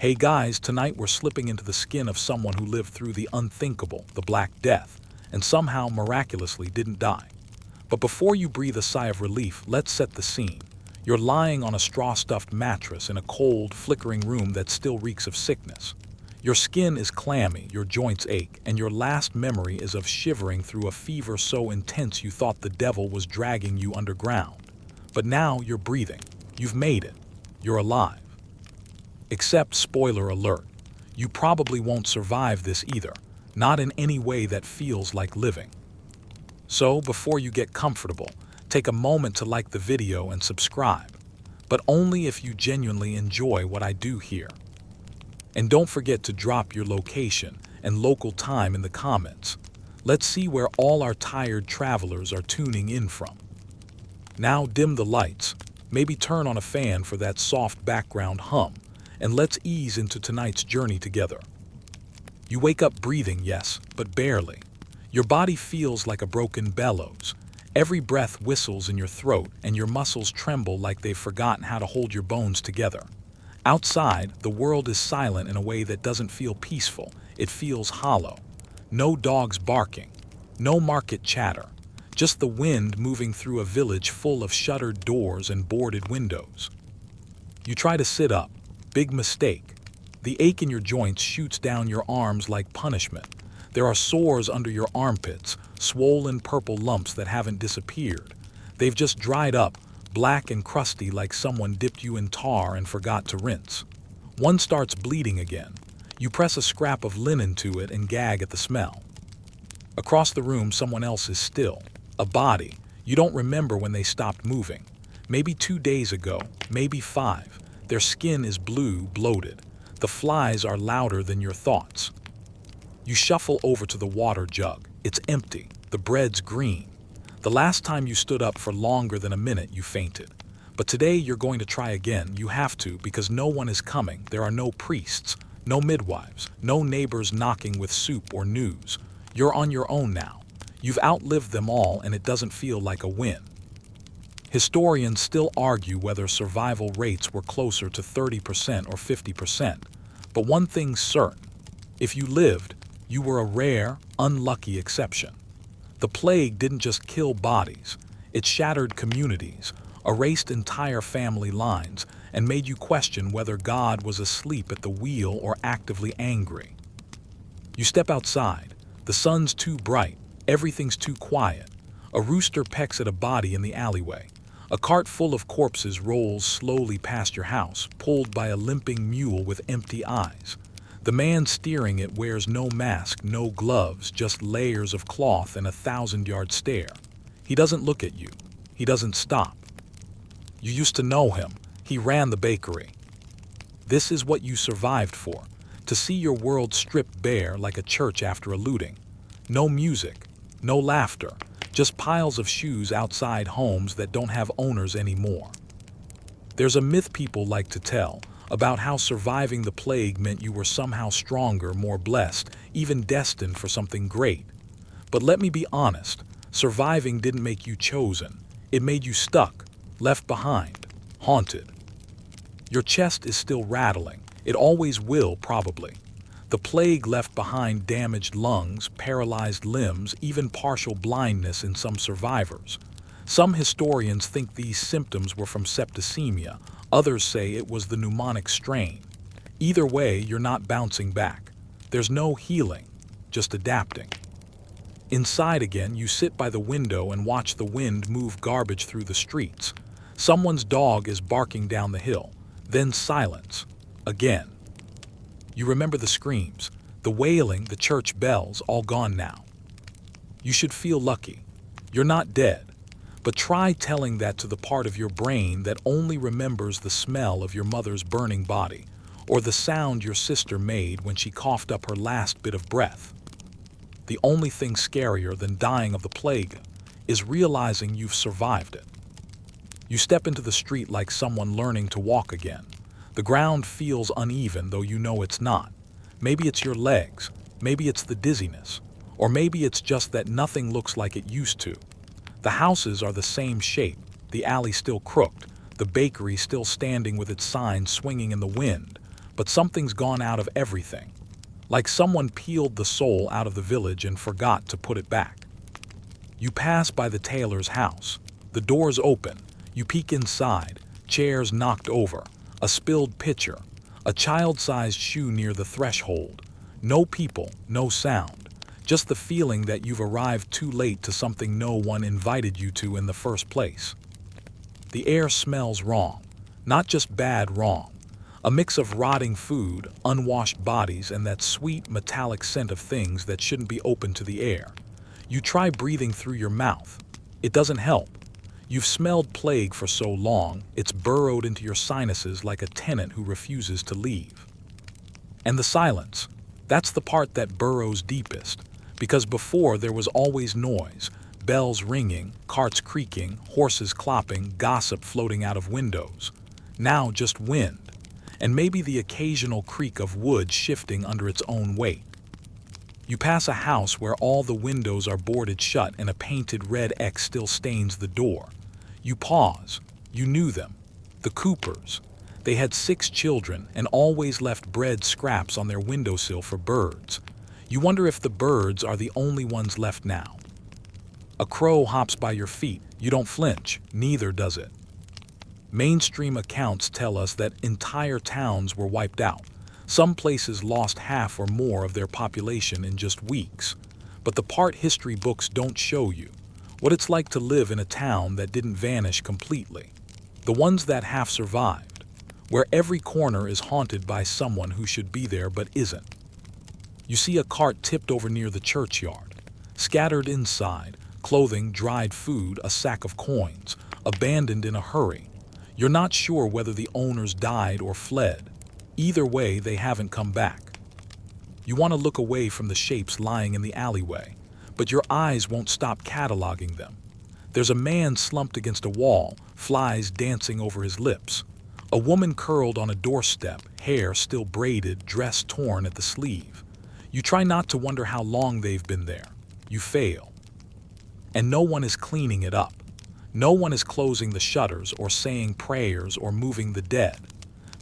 Hey guys, tonight we're slipping into the skin of someone who lived through the unthinkable, the Black Death, and somehow miraculously didn't die. But before you breathe a sigh of relief, let's set the scene. You're lying on a straw-stuffed mattress in a cold, flickering room that still reeks of sickness. Your skin is clammy, your joints ache, and your last memory is of shivering through a fever so intense you thought the devil was dragging you underground. But now you're breathing. You've made it. You're alive. Except, spoiler alert, you probably won't survive this either, not in any way that feels like living. So, before you get comfortable, take a moment to like the video and subscribe, but only if you genuinely enjoy what I do here. And don't forget to drop your location and local time in the comments. Let's see where all our tired travelers are tuning in from. Now dim the lights, maybe turn on a fan for that soft background hum, and let's ease into tonight's journey together. You wake up breathing, yes, but barely. Your body feels like a broken bellows. Every breath whistles in your throat, and your muscles tremble like they've forgotten how to hold your bones together. Outside, the world is silent in a way that doesn't feel peaceful. It feels hollow. No dogs barking, no market chatter, just the wind moving through a village full of shuttered doors and boarded windows. You try to sit up. Big mistake. The ache in your joints shoots down your arms like punishment. There are sores under your armpits, swollen purple lumps that haven't disappeared. They've just dried up, black and crusty like someone dipped you in tar and forgot to rinse. One starts bleeding again. You press a scrap of linen to it and gag at the smell. Across the room, someone else is still. A body. You don't remember when they stopped moving. Maybe 2 days ago, maybe 5. Their skin is blue, bloated. The flies are louder than your thoughts. You shuffle over to the water jug. It's empty. The bread's green. The last time you stood up for longer than a minute, you fainted. But today you're going to try again. You have to, because no one is coming. There are no priests, no midwives, no neighbors knocking with soup or news. You're on your own now. You've outlived them all, and it doesn't feel like a win. Historians still argue whether survival rates were closer to 30% or 50%, but one thing's certain. If you lived, you were a rare, unlucky exception. The plague didn't just kill bodies, it shattered communities, erased entire family lines, and made you question whether God was asleep at the wheel or actively angry. You step outside, the sun's too bright, everything's too quiet. A rooster pecks at a body in the alleyway. A cart full of corpses rolls slowly past your house, pulled by a limping mule with empty eyes. The man steering it wears no mask, no gloves, just layers of cloth and a 1,000-yard stare. He doesn't look at you. He doesn't stop. You used to know him. He ran the bakery. This is what you survived for, to see your world stripped bare like a church after a looting. No music, no laughter. Just piles of shoes outside homes that don't have owners anymore. There's a myth people like to tell about how surviving the plague meant you were somehow stronger, more blessed, even destined for something great. But let me be honest, surviving didn't make you chosen. It made you stuck, left behind, haunted. Your chest is still rattling. It always will, probably. The plague left behind damaged lungs, paralyzed limbs, even partial blindness in some survivors. Some historians think these symptoms were from septicemia. Others say it was the pneumonic strain. Either way, you're not bouncing back. There's no healing, just adapting. Inside again, you sit by the window and watch the wind move garbage through the streets. Someone's dog is barking down the hill. Then silence. Again. You remember the screams, the wailing, the church bells, all gone now. You should feel lucky. You're not dead. But try telling that to the part of your brain that only remembers the smell of your mother's burning body, or the sound your sister made when she coughed up her last bit of breath. The only thing scarier than dying of the plague is realizing you've survived it. You step into the street like someone learning to walk again. The ground feels uneven, though you know it's not. Maybe it's your legs, maybe it's the dizziness, or maybe it's just that nothing looks like it used to. The houses are the same shape, the alley still crooked, the bakery still standing with its sign swinging in the wind, but something's gone out of everything. Like someone peeled the soul out of the village and forgot to put it back. You pass by the tailor's house. The door's open. You peek inside. Chairs knocked over. A spilled pitcher. A child-sized shoe near the threshold. No people, no sound. Just the feeling that you've arrived too late to something no one invited you to in the first place. The air smells wrong. Not just bad wrong. A mix of rotting food, unwashed bodies, and that sweet metallic scent of things that shouldn't be open to the air. You try breathing through your mouth. It doesn't help. You've smelled plague for so long, it's burrowed into your sinuses like a tenant who refuses to leave. And the silence. That's the part that burrows deepest. Because before there was always noise, bells ringing, carts creaking, horses clopping, gossip floating out of windows. Now just wind. And maybe the occasional creak of wood shifting under its own weight. You pass a house where all the windows are boarded shut and a painted red X still stains the door. You pause. You knew them. The Coopers. They had 6 children and always left bread scraps on their windowsill for birds. You wonder if the birds are the only ones left now. A crow hops by your feet. You don't flinch. Neither does it. Mainstream accounts tell us that entire towns were wiped out. Some places lost half or more of their population in just weeks. But the part history books don't show you, what it's like to live in a town that didn't vanish completely. The ones that half survived, where every corner is haunted by someone who should be there but isn't. You see a cart tipped over near the churchyard. Scattered inside, clothing, dried food, a sack of coins, abandoned in a hurry. You're not sure whether the owners died or fled. Either way, they haven't come back. You want to look away from the shapes lying in the alleyway, but your eyes won't stop cataloging them. There's a man slumped against a wall, flies dancing over his lips. A woman curled on a doorstep, hair still braided, dress torn at the sleeve. You try not to wonder how long they've been there. You fail. And no one is cleaning it up. No one is closing the shutters or saying prayers or moving the dead,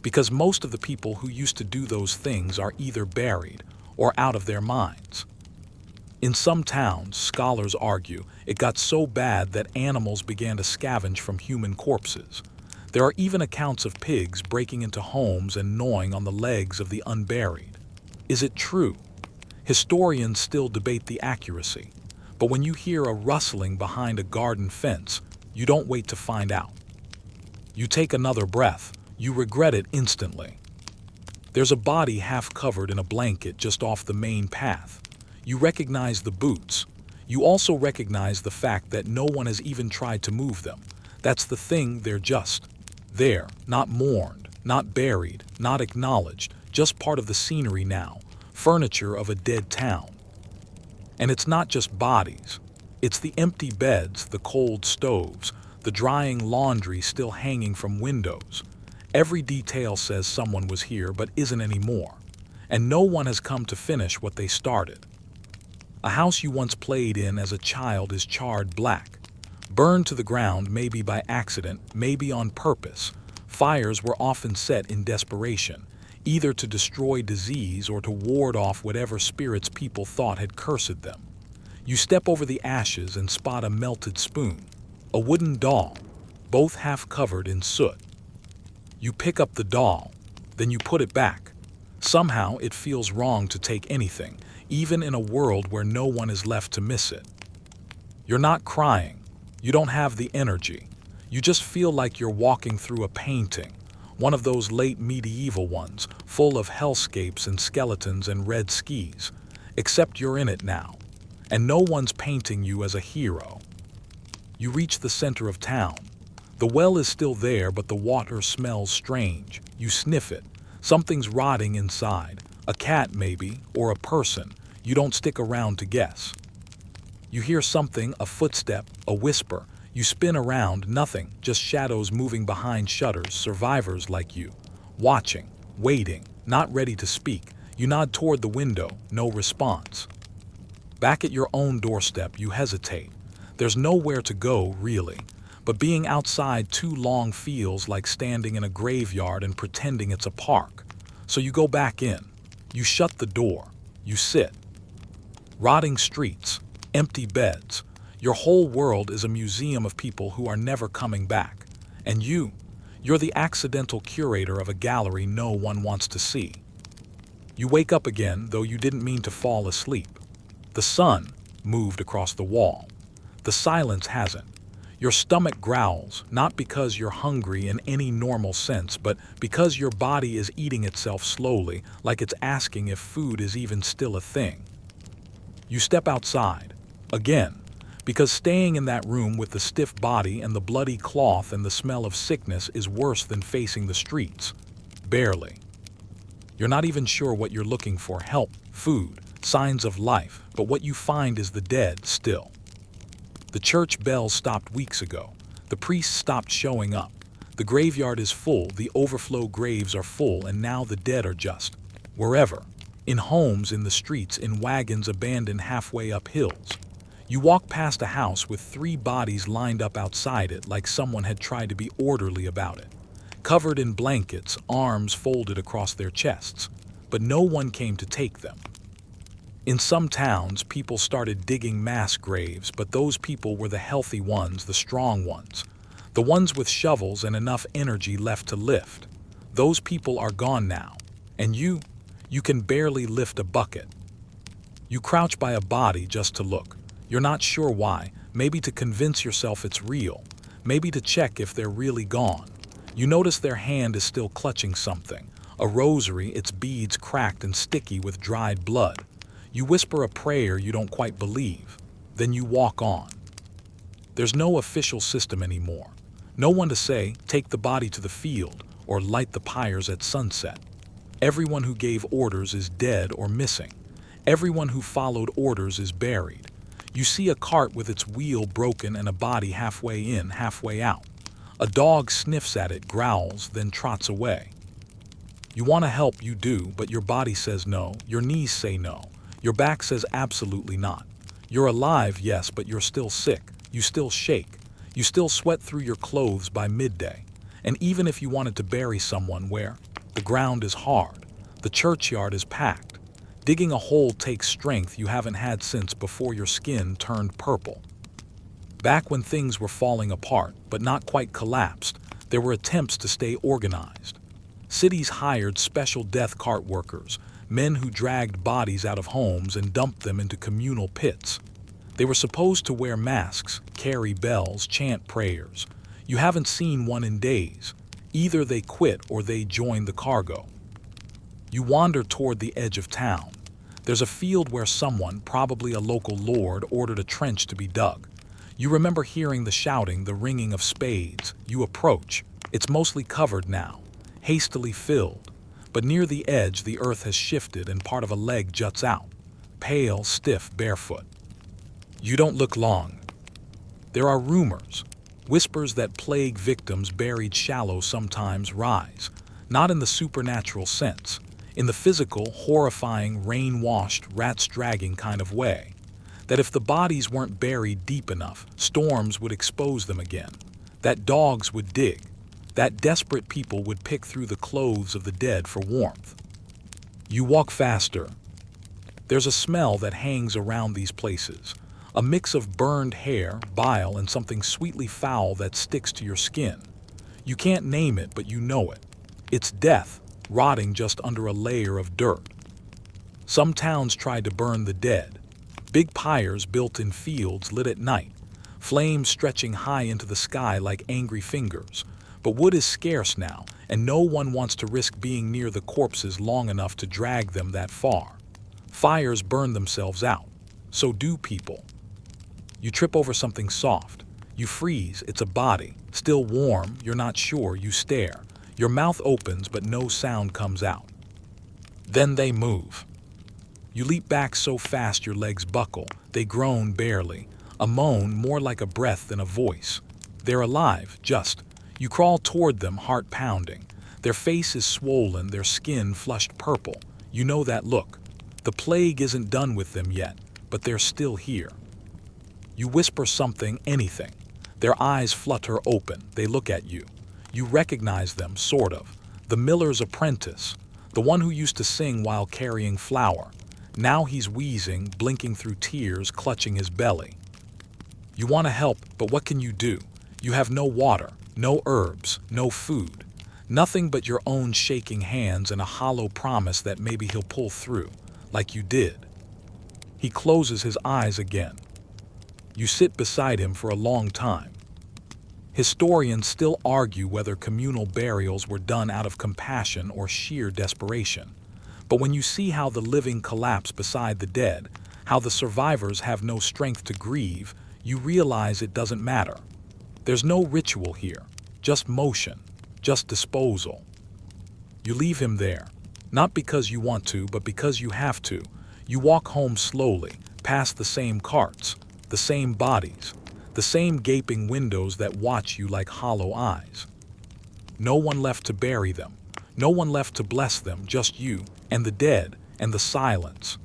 because most of the people who used to do those things are either buried or out of their minds. In some towns, scholars argue, it got so bad that animals began to scavenge from human corpses. There are even accounts of pigs breaking into homes and gnawing on the legs of the unburied. Is it true? Historians still debate the accuracy, but when you hear a rustling behind a garden fence, you don't wait to find out. You take another breath. You regret it instantly. There's a body half covered in a blanket just off the main path. You recognize the boots. You also recognize the fact that no one has even tried to move them. That's the thing, they're just there, not mourned, not buried, not acknowledged, just part of the scenery now, furniture of a dead town. And it's not just bodies. It's the empty beds, the cold stoves, the drying laundry still hanging from windows. Every detail says someone was here but isn't anymore, and no one has come to finish what they started. A house you once played in as a child is charred black, burned to the ground, maybe by accident, maybe on purpose. Fires were often set in desperation, either to destroy disease or to ward off whatever spirits people thought had cursed them. You step over the ashes and spot a melted spoon, a wooden doll, both half covered in soot. You pick up the doll, then you put it back. Somehow it feels wrong to take anything, even in a world where no one is left to miss it. You're not crying. You don't have the energy. You just feel like you're walking through a painting, one of those late medieval ones, full of hellscapes and skeletons and red skis. Except you're in it now, and no one's painting you as a hero. You reach the center of town. The well is still there, but the water smells strange. You sniff it. Something's rotting inside. A cat maybe, or a person. You don't stick around to guess. You hear something, a footstep, a whisper. You spin around, nothing, just shadows moving behind shutters, survivors like you. Watching, waiting, not ready to speak. You nod toward the window, no response. Back at your own doorstep, you hesitate. There's nowhere to go, really. But being outside too long feels like standing in a graveyard and pretending it's a park. So you go back in. You shut the door. You sit. Rotting streets, empty beds. Your whole world is a museum of people who are never coming back. And you're the accidental curator of a gallery no one wants to see. You wake up again, though you didn't mean to fall asleep. The sun moved across the wall. The silence hasn't. Your stomach growls, not because you're hungry in any normal sense, but because your body is eating itself slowly, like it's asking if food is even still a thing. You step outside, again, because staying in that room with the stiff body and the bloody cloth and the smell of sickness is worse than facing the streets. Barely. You're not even sure what you're looking for: help, food, signs of life, but what you find is the dead still. The church bells stopped weeks ago. The priests stopped showing up. The graveyard is full, the overflow graves are full, and now the dead are just wherever. In homes, in the streets, in wagons abandoned halfway up hills. You walk past a house with 3 bodies lined up outside it like someone had tried to be orderly about it. Covered in blankets, arms folded across their chests. But no one came to take them. In some towns, people started digging mass graves, but those people were the healthy ones, the strong ones. The ones with shovels and enough energy left to lift. Those people are gone now. And you can barely lift a bucket. You crouch by a body just to look. You're not sure why. Maybe to convince yourself it's real. Maybe to check if they're really gone. You notice their hand is still clutching something. A rosary, its beads cracked and sticky with dried blood. You whisper a prayer you don't quite believe. Then you walk on. There's no official system anymore. No one to say, take the body to the field or light the pyres at sunset. Everyone who gave orders is dead or missing. Everyone who followed orders is buried. You see a cart with its wheel broken and a body halfway in, halfway out. A dog sniffs at it, growls, then trots away. You want to help, you do, but your body says no. Your knees say no. Your back says absolutely not. You're alive, yes, but you're still sick. You still shake. You still sweat through your clothes by midday. And even if you wanted to bury someone where the ground is hard, the churchyard is packed. Digging a hole takes strength you haven't had since before your skin turned purple. Back when things were falling apart, but not quite collapsed, there were attempts to stay organized. Cities hired special death cart workers, men who dragged bodies out of homes and dumped them into communal pits. They were supposed to wear masks, carry bells, chant prayers. You haven't seen one in days. Either they quit or they joined the cargo. You wander toward the edge of town. There's a field where someone, probably a local lord, ordered a trench to be dug. You remember hearing the shouting, the ringing of spades. You approach. It's mostly covered now, hastily filled. But near the edge, the earth has shifted and part of a leg juts out, pale, stiff, barefoot. You don't look long. There are rumors, whispers that plague victims buried shallow sometimes rise, not in the supernatural sense, in the physical, horrifying, rain-washed, rats-dragging kind of way. That if the bodies weren't buried deep enough, storms would expose them again, that dogs would dig, that desperate people would pick through the clothes of the dead for warmth. You walk faster. There's a smell that hangs around these places, a mix of burned hair, bile, and something sweetly foul that sticks to your skin. You can't name it, but you know it. It's death, rotting just under a layer of dirt. Some towns tried to burn the dead. Big pyres built in fields lit at night, flames stretching high into the sky like angry fingers. But wood is scarce now, and no one wants to risk being near the corpses long enough to drag them that far. Fires burn themselves out. So do people. You trip over something soft. You freeze. It's a body. Still warm. You're not sure. You stare. Your mouth opens, but no sound comes out. Then they move. You leap back so fast your legs buckle. They groan barely. A moan more like a breath than a voice. They're alive, just. You crawl toward them, heart pounding. Their face is swollen, their skin flushed purple. You know that look. The plague isn't done with them yet, but they're still here. You whisper something, anything. Their eyes flutter open. They look at you. You recognize them, sort of. The miller's apprentice. The one who used to sing while carrying flour. Now he's wheezing, blinking through tears, clutching his belly. You want to help, but what can you do? You have no water, no herbs, no food. Nothing but your own shaking hands and a hollow promise that maybe he'll pull through, like you did. He closes his eyes again. You sit beside him for a long time. Historians still argue whether communal burials were done out of compassion or sheer desperation. But when you see how the living collapse beside the dead, how the survivors have no strength to grieve, you realize it doesn't matter. There's no ritual here, just motion, just disposal. You leave him there, not because you want to, but because you have to. You walk home slowly, past the same carts, the same bodies, the same gaping windows that watch you like hollow eyes. No one left to bury them, no one left to bless them, just you and the dead and the silence.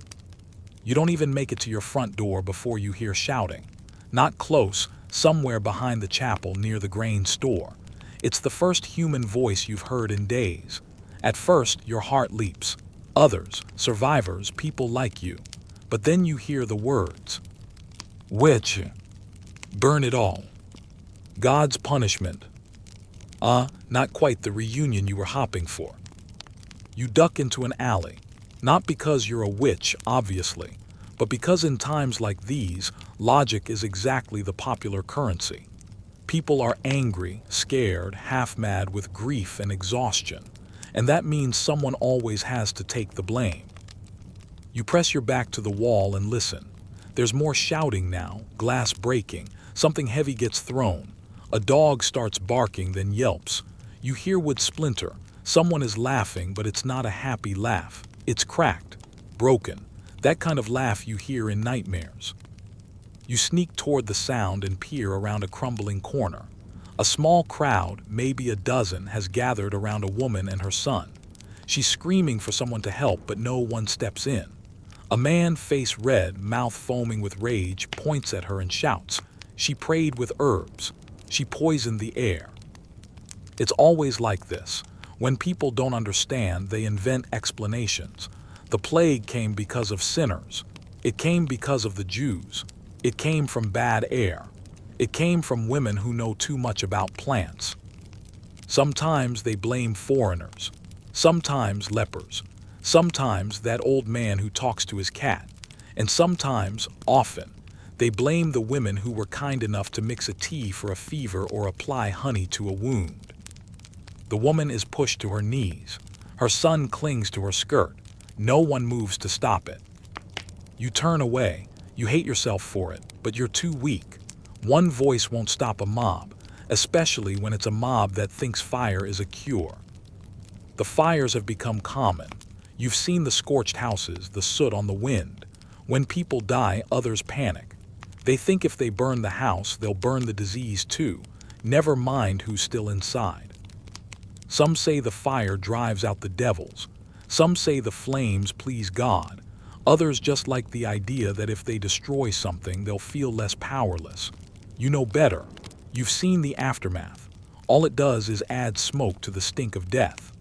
You don't even make it to your front door before you hear shouting. Not close, somewhere behind the chapel near the grain store. It's the first human voice you've heard in days. At first, your heart leaps. Others, survivors, people like you. But then you hear the words. Which? Burn it all. God's punishment. Not quite the reunion you were hoping for. You duck into an alley. Not because you're a witch, obviously, but because in times like these, logic is exactly the popular currency. People are angry, scared, half-mad with grief and exhaustion, and that means someone always has to take the blame. You press your back to the wall and listen. There's more shouting now, glass breaking, something heavy gets thrown. A dog starts barking, then yelps. You hear wood splinter. Someone is laughing, but it's not a happy laugh. It's cracked, broken. That kind of laugh you hear in nightmares. You sneak toward the sound and peer around a crumbling corner. A small crowd, maybe a dozen, has gathered around a woman and her son. She's screaming for someone to help, but no one steps in. A man, face red, mouth foaming with rage, points at her and shouts. She prayed with herbs. She poisoned the air. It's always like this. When people don't understand, they invent explanations. The plague came because of sinners. It came because of the Jews. It came from bad air. It came from women who know too much about plants. Sometimes they blame foreigners. Sometimes lepers. Sometimes that old man who talks to his cat. And sometimes, often, they blame the women who were kind enough to mix a tea for a fever or apply honey to a wound. The woman is pushed to her knees. Her son clings to her skirt. No one moves to stop it. You turn away. You hate yourself for it, but you're too weak. One voice won't stop a mob, especially when it's a mob that thinks fire is a cure. The fires have become common. You've seen the scorched houses, the soot on the wind. When people die, others panic. They think if they burn the house, they'll burn the disease too. Never mind who's still inside. Some say the fire drives out the devils. Some say the flames please God. Others just like the idea that if they destroy something, they'll feel less powerless. You know better. You've seen the aftermath. All it does is add smoke to the stink of death.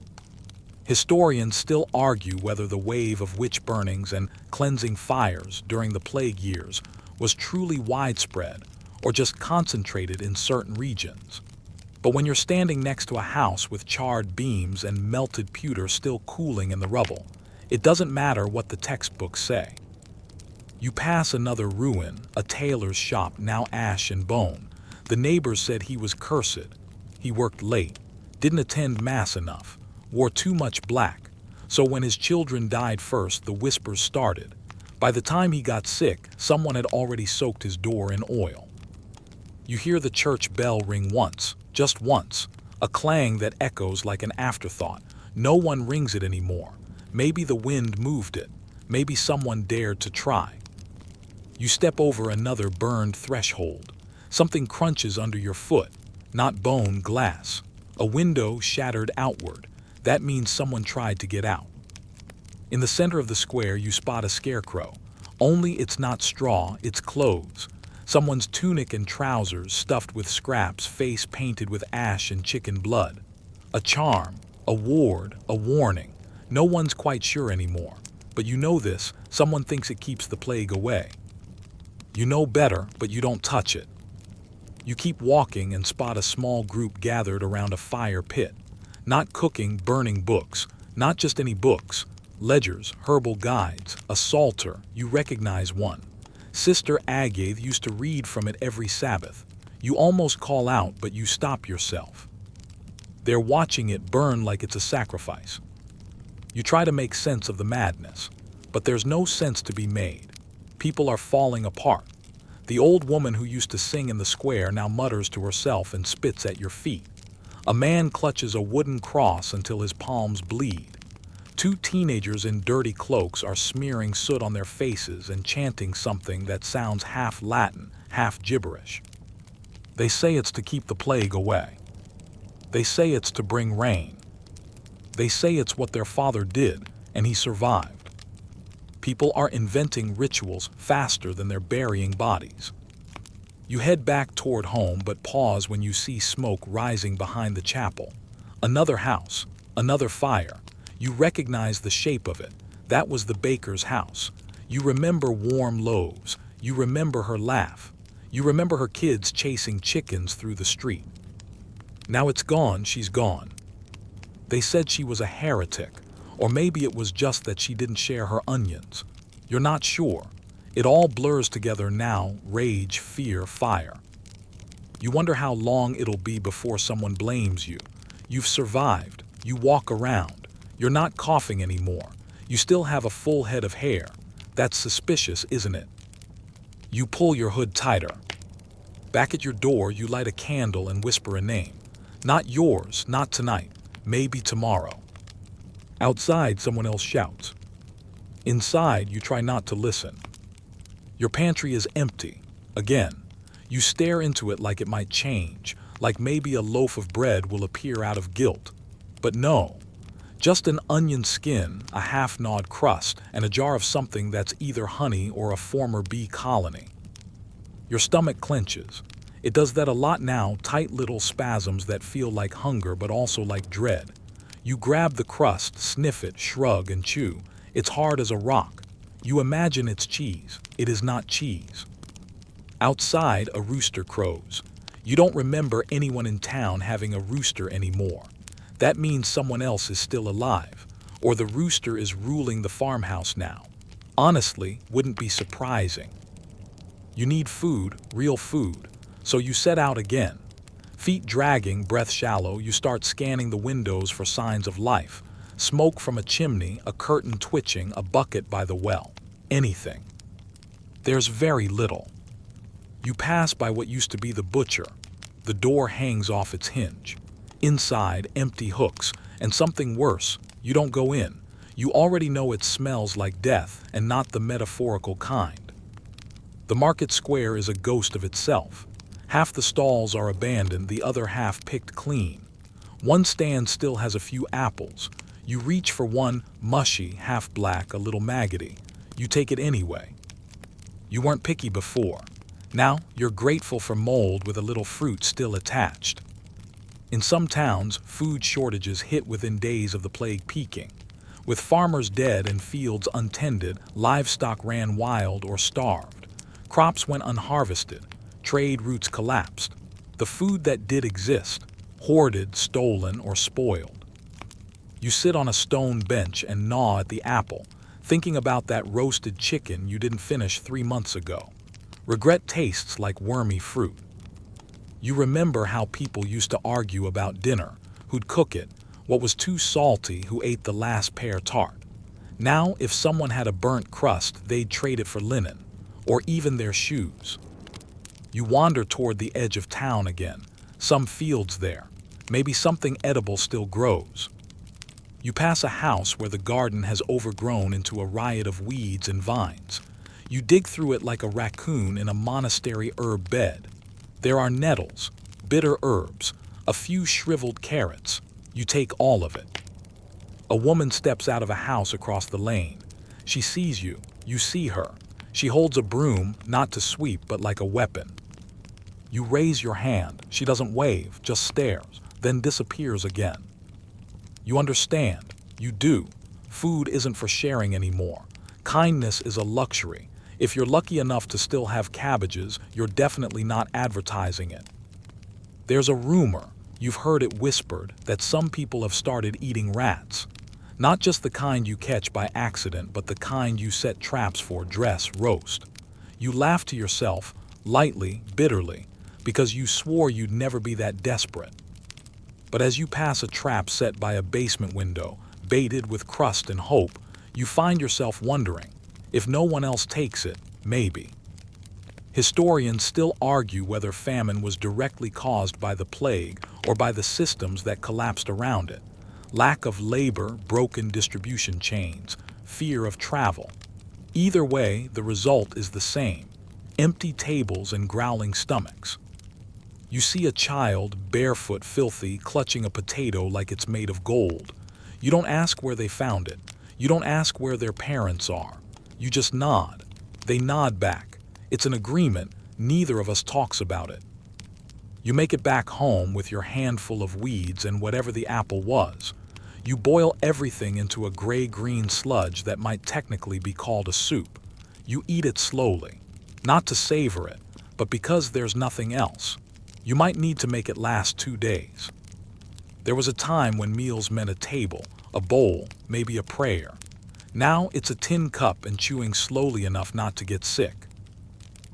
Historians still argue whether the wave of witch burnings and cleansing fires during the plague years was truly widespread or just concentrated in certain regions. But when you're standing next to a house with charred beams and melted pewter still cooling in the rubble, it doesn't matter what the textbooks say. You pass another ruin, a tailor's shop, now ash and bone. The neighbors said he was cursed. He worked late, didn't attend mass enough, wore too much black. So when his children died first, the whispers started. By the time he got sick, someone had already soaked his door in oil. You hear the church bell ring once, just once, a clang that echoes like an afterthought. No one rings it anymore. Maybe the wind moved it. Maybe someone dared to try. You step over another burned threshold. Something crunches under your foot. Not bone, glass. A window shattered outward. That means someone tried to get out. In the center of the square, you spot a scarecrow. Only it's not straw, it's clothes. Someone's tunic and trousers stuffed with scraps, face painted with ash and chicken blood. A charm, a ward, a warning. No one's quite sure anymore, but you know this, someone thinks it keeps the plague away. You know better, but you don't touch it. You keep walking and spot a small group gathered around a fire pit. Not cooking, burning books. Not just any books. Ledgers, herbal guides, a psalter. You recognize one. Sister Agath used to read from it every Sabbath. You almost call out, but you stop yourself. They're watching it burn like it's a sacrifice. You try to make sense of the madness, but there's no sense to be made. People are falling apart. The old woman who used to sing in the square now mutters to herself and spits at your feet. A man clutches a wooden cross until his palms bleed. Two teenagers in dirty cloaks are smearing soot on their faces and chanting something that sounds half Latin, half gibberish. They say it's to keep the plague away. They say it's to bring rain. They say it's what their father did, and he survived. People are inventing rituals faster than they're burying bodies. You head back toward home, but pause when you see smoke rising behind the chapel. Another house, another fire. You recognize the shape of it. That was the baker's house. You remember warm loaves. You remember her laugh. You remember her kids chasing chickens through the street. Now it's gone, she's gone. They said she was a heretic. Or maybe it was just that she didn't share her onions. You're not sure. It all blurs together now, rage, fear, fire. You wonder how long it'll be before someone blames you. You've survived. You walk around. You're not coughing anymore. You still have a full head of hair. That's suspicious, isn't it? You pull your hood tighter. Back at your door, you light a candle and whisper a name. Not yours, not tonight, maybe tomorrow. Outside, someone else shouts. Inside, you try not to listen. Your pantry is empty. Again, you stare into it like it might change, like maybe a loaf of bread will appear out of guilt. But no, just an onion skin, a half-gnawed crust, and a jar of something that's either honey or a former bee colony. Your stomach clenches. It does that a lot now, tight little spasms that feel like hunger but also like dread. You grab the crust, sniff it, shrug, and chew. It's hard as a rock. You imagine it's cheese. It is not cheese. Outside, a rooster crows. You don't remember anyone in town having a rooster anymore. That means someone else is still alive, or the rooster is ruling the farmhouse now. Honestly, wouldn't be surprising. You need food, real food, so you set out again. Feet dragging, breath shallow, you start scanning the windows for signs of life. Smoke from a chimney, a curtain twitching, a bucket by the well. Anything. There's very little. You pass by what used to be the butcher. The door hangs off its hinge. Inside, empty hooks, and something worse, you don't go in. You already know it smells like death, and not the metaphorical kind. The market square is a ghost of itself. Half the stalls are abandoned, the other half picked clean. One stand still has a few apples. You reach for one, mushy, half black, a little maggoty. You take it anyway. You weren't picky before. Now you're grateful for mold with a little fruit still attached. In some towns, food shortages hit within days of the plague peaking. With farmers dead and fields untended, livestock ran wild or starved. Crops went unharvested. Trade routes collapsed. The food that did exist, hoarded, stolen, or spoiled. You sit on a stone bench and gnaw at the apple, thinking about that roasted chicken you didn't finish 3 months ago. Regret tastes like wormy fruit. You remember how people used to argue about dinner, who'd cook it, what was too salty, who ate the last pear tart. Now, if someone had a burnt crust, they'd trade it for linen, or even their shoes. You wander toward the edge of town again, some fields there. Maybe something edible still grows. You pass a house where the garden has overgrown into a riot of weeds and vines. You dig through it like a raccoon in a monastery herb bed. There are nettles, bitter herbs, a few shriveled carrots. You take all of it. A woman steps out of a house across the lane. She sees you. You see her. She holds a broom, not to sweep, but like a weapon. You raise your hand. She doesn't wave, just stares, then disappears again. You understand. You do. Food isn't for sharing anymore. Kindness is a luxury. If you're lucky enough to still have cabbages, you're definitely not advertising it. There's a rumor, you've heard it whispered, that some people have started eating rats. Not just the kind you catch by accident, but the kind you set traps for, dress, roast. You laugh to yourself, lightly, bitterly, because you swore you'd never be that desperate. But as you pass a trap set by a basement window, baited with crust and hope, you find yourself wondering, if no one else takes it, maybe. Historians still argue whether famine was directly caused by the plague or by the systems that collapsed around it. Lack of labor, broken distribution chains, fear of travel. Either way, the result is the same: empty tables and growling stomachs. You see a child, barefoot, filthy, clutching a potato like it's made of gold. You don't ask where they found it. You don't ask where their parents are. You just nod. They nod back. It's an agreement. Neither of us talks about it. You make it back home with your handful of weeds and whatever the apple was. You boil everything into a gray-green sludge that might technically be called a soup. You eat it slowly, not to savor it, but because there's nothing else. You might need to make it last 2 days. There was a time when meals meant a table, a bowl, maybe a prayer. Now it's a tin cup and chewing slowly enough not to get sick.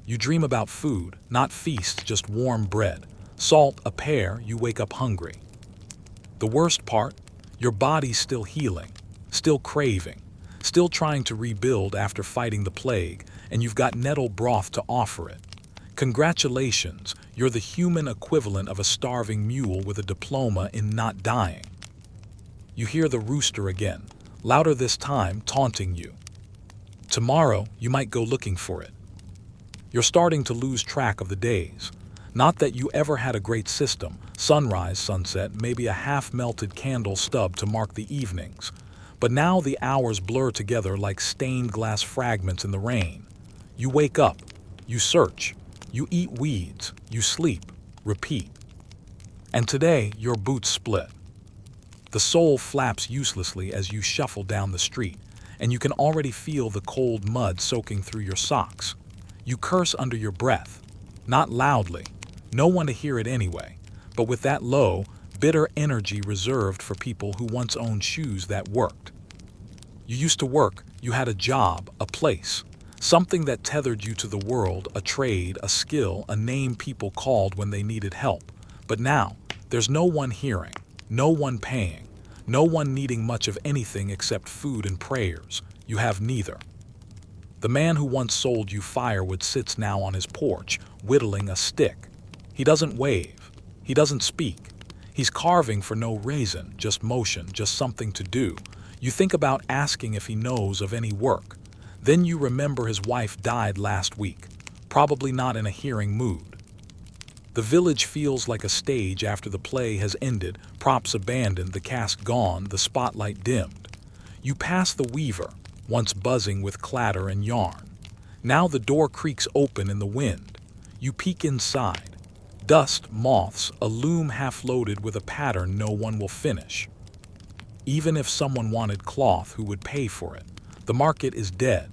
You dream about food, not feast, just warm bread. Salt, a pear, you wake up hungry. The worst part? Your body's still healing, still craving, still trying to rebuild after fighting the plague, and you've got nettle broth to offer it. Congratulations, you're the human equivalent of a starving mule with a diploma in not dying. You hear the rooster again, louder this time, taunting you. Tomorrow, you might go looking for it. You're starting to lose track of the days. Not that you ever had a great system, sunrise, sunset, maybe a half-melted candle stub to mark the evenings. But now the hours blur together like stained glass fragments in the rain. You wake up, you search, you eat weeds, you sleep, repeat. And today, your boots split. The sole flaps uselessly as you shuffle down the street, and you can already feel the cold mud soaking through your socks. You curse under your breath, not loudly, no one to hear it anyway, but with that low, bitter energy reserved for people who once owned shoes that worked. You used to work, you had a job, a place, something that tethered you to the world, a trade, a skill, a name people called when they needed help. But now, there's no one hearing, no one paying, no one needing much of anything except food and prayers. You have neither. The man who once sold you firewood sits now on his porch, whittling a stick. He doesn't wave. He doesn't speak. He's carving for no reason, just motion, just something to do. You think about asking if he knows of any work. Then you remember his wife died last week, probably not in a hearing mood. The village feels like a stage after the play has ended, props abandoned, the cast gone, the spotlight dimmed. You pass the weaver, once buzzing with clatter and yarn. Now the door creaks open in the wind. You peek inside. Dust, moths, a loom half loaded with a pattern no one will finish. Even if someone wanted cloth, who would pay for it? The market is dead.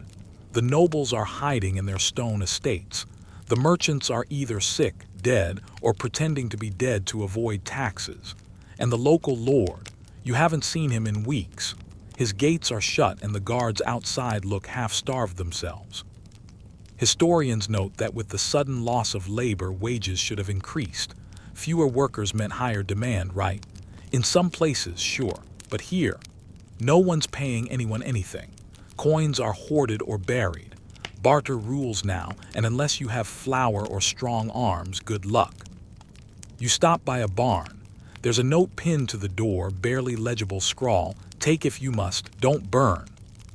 The nobles are hiding in their stone estates. The merchants are either sick, dead, or pretending to be dead to avoid taxes. And the local lord, you haven't seen him in weeks. His gates are shut and the guards outside look half-starved themselves. Historians note that with the sudden loss of labor, wages should have increased. Fewer workers meant higher demand, right? In some places, sure, but here, no one's paying anyone anything. Coins are hoarded or buried. Barter rules now, and unless you have flour or strong arms, good luck. You stop by a barn. There's a note pinned to the door, barely legible scrawl, "Take if you must, don't burn."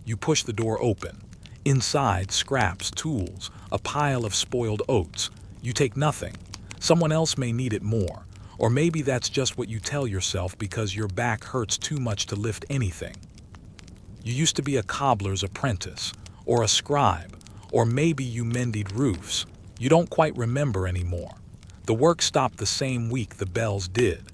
You push the door open. Inside, scraps, tools, a pile of spoiled oats. You take nothing. Someone else may need it more. Or maybe that's just what you tell yourself because your back hurts too much to lift anything. You used to be a cobbler's apprentice, or a scribe, or maybe you mended roofs. You don't quite remember anymore. The work stopped the same week the bells did.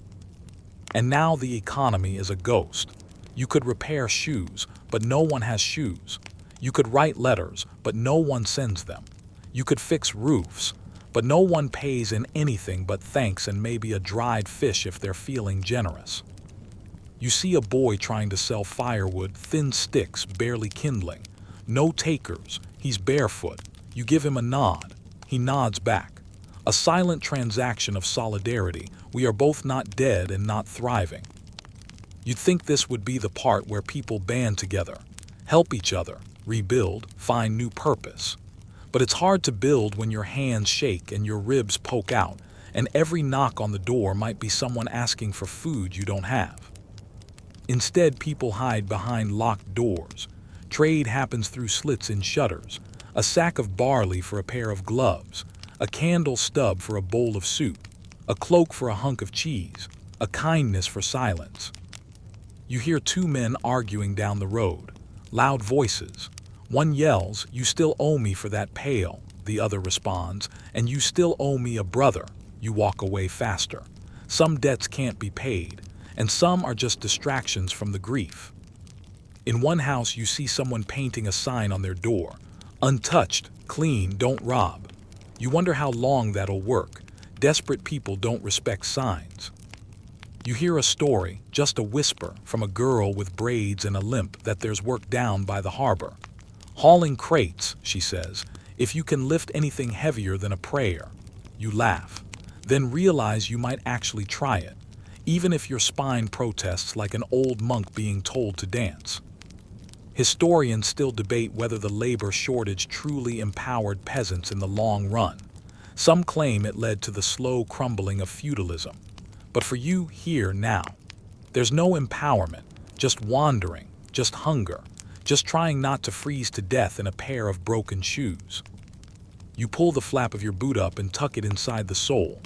And now the economy is a ghost. You could repair shoes, but no one has shoes. You could write letters, but no one sends them. You could fix roofs, but no one pays in anything but thanks and maybe a dried fish if they're feeling generous. You see a boy trying to sell firewood, thin sticks, barely kindling. No takers, he's barefoot. You give him a nod. He nods back. A silent transaction of solidarity. We are both not dead and not thriving. You'd think this would be the part where people band together, help each other, rebuild, find new purpose. But it's hard to build when your hands shake and your ribs poke out, and every knock on the door might be someone asking for food you don't have. Instead, people hide behind locked doors. Trade happens through slits in shutters. A sack of barley for a pair of gloves. A candle stub for a bowl of soup. A cloak for a hunk of cheese. A kindness for silence. You hear two men arguing down the road. Loud voices. One yells, "You still owe me for that pail." The other responds, "And you still owe me a brother." You walk away faster. Some debts can't be paid, and some are just distractions from the grief. In one house, you see someone painting a sign on their door. Untouched, clean, don't rob. You wonder how long that'll work. Desperate people don't respect signs. You hear a story, just a whisper, from a girl with braids and a limp that there's work down by the harbor. "Hauling crates," she says, "if you can lift anything heavier than a prayer." You laugh, then realize you might actually try it, even if your spine protests like an old monk being told to dance. Historians still debate whether the labor shortage truly empowered peasants in the long run. Some claim it led to the slow crumbling of feudalism. But for you here now, there's no empowerment, just wandering, just hunger, just trying not to freeze to death in a pair of broken shoes. You pull the flap of your boot up and tuck it inside the sole,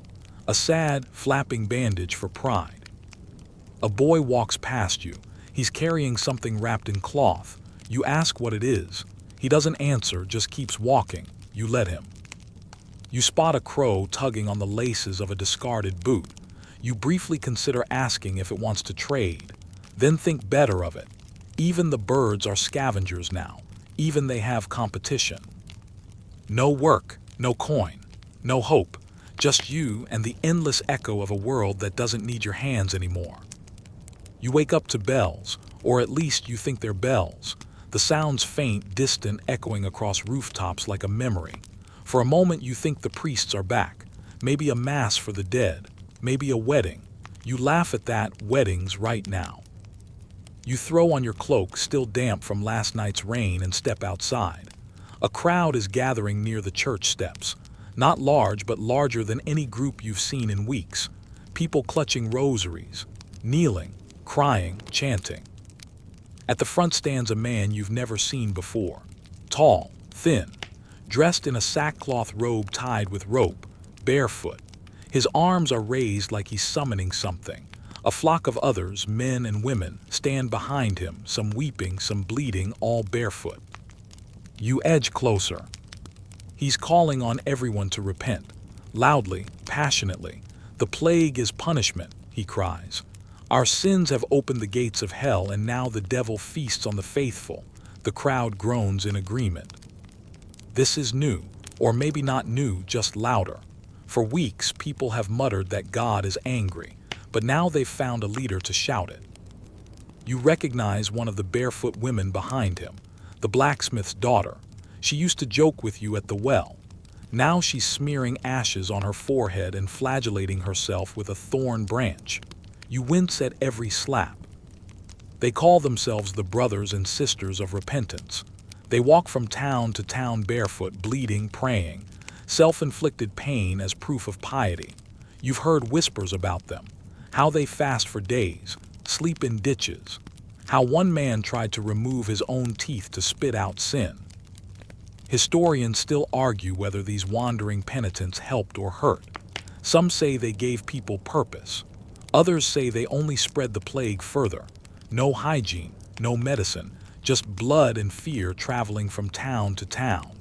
a sad, flapping bandage for pride. A boy walks past you. He's carrying something wrapped in cloth. You ask what it is. He doesn't answer, just keeps walking. You let him. You spot a crow tugging on the laces of a discarded boot. You briefly consider asking if it wants to trade, then think better of it. Even the birds are scavengers now. Even they have competition. No work, no coin, no hope. Just you and the endless echo of a world that doesn't need your hands anymore. You wake up to bells, or at least you think they're bells. The sounds faint, distant, echoing across rooftops like a memory. For a moment you think the priests are back. Maybe a mass for the dead. Maybe a wedding. You laugh at that, weddings right now. You throw on your cloak, still damp from last night's rain, and step outside. A crowd is gathering near the church steps. Not large, but larger than any group you've seen in weeks. People clutching rosaries, kneeling, crying, chanting. At the front stands a man you've never seen before. Tall, thin, dressed in a sackcloth robe tied with rope, barefoot. His arms are raised like he's summoning something. A flock of others, men and women, stand behind him, some weeping, some bleeding, all barefoot. You edge closer. He's calling on everyone to repent, loudly, passionately. "The plague is punishment," he cries. "Our sins have opened the gates of hell, and now the devil feasts on the faithful." The crowd groans in agreement. This is new, or maybe not new, just louder. For weeks, people have muttered that God is angry, but now they've found a leader to shout it. You recognize one of the barefoot women behind him, the blacksmith's daughter. She used to joke with you at the well. Now she's smearing ashes on her forehead and flagellating herself with a thorn branch. You wince at every slap. They call themselves the brothers and sisters of repentance. They walk from town to town barefoot, bleeding, praying. Self-inflicted pain as proof of piety. You've heard whispers about them, how they fast for days, sleep in ditches, how one man tried to remove his own teeth to spit out sin. Historians still argue whether these wandering penitents helped or hurt. Some say they gave people purpose. Others say they only spread the plague further. No hygiene, no medicine, just blood and fear traveling from town to town.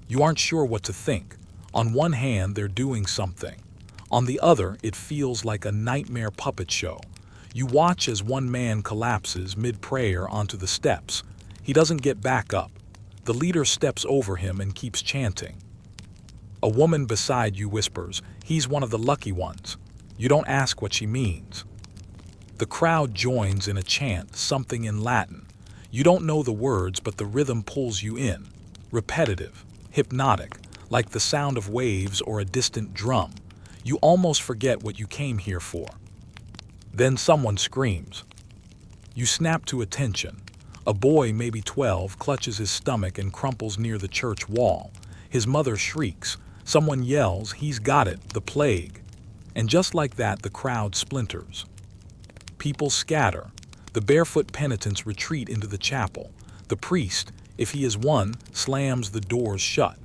You aren't sure what to think. On one hand, they're doing something. On the other, it feels like a nightmare puppet show. You watch as one man collapses mid-prayer onto the steps. He doesn't get back up. The leader steps over him and keeps chanting. A woman beside you whispers, "He's one of the lucky ones." You don't ask what she means. The crowd joins in a chant, something in Latin. You don't know the words, but the rhythm pulls you in. Repetitive, hypnotic, like the sound of waves or a distant drum. You almost forget what you came here for. Then someone screams. You snap to attention. A boy, maybe 12, clutches his stomach and crumples near the church wall. His mother shrieks. Someone yells, "He's got it, the plague." And just like that, the crowd splinters. People scatter. The barefoot penitents retreat into the chapel. The priest, if he is one, slams the doors shut.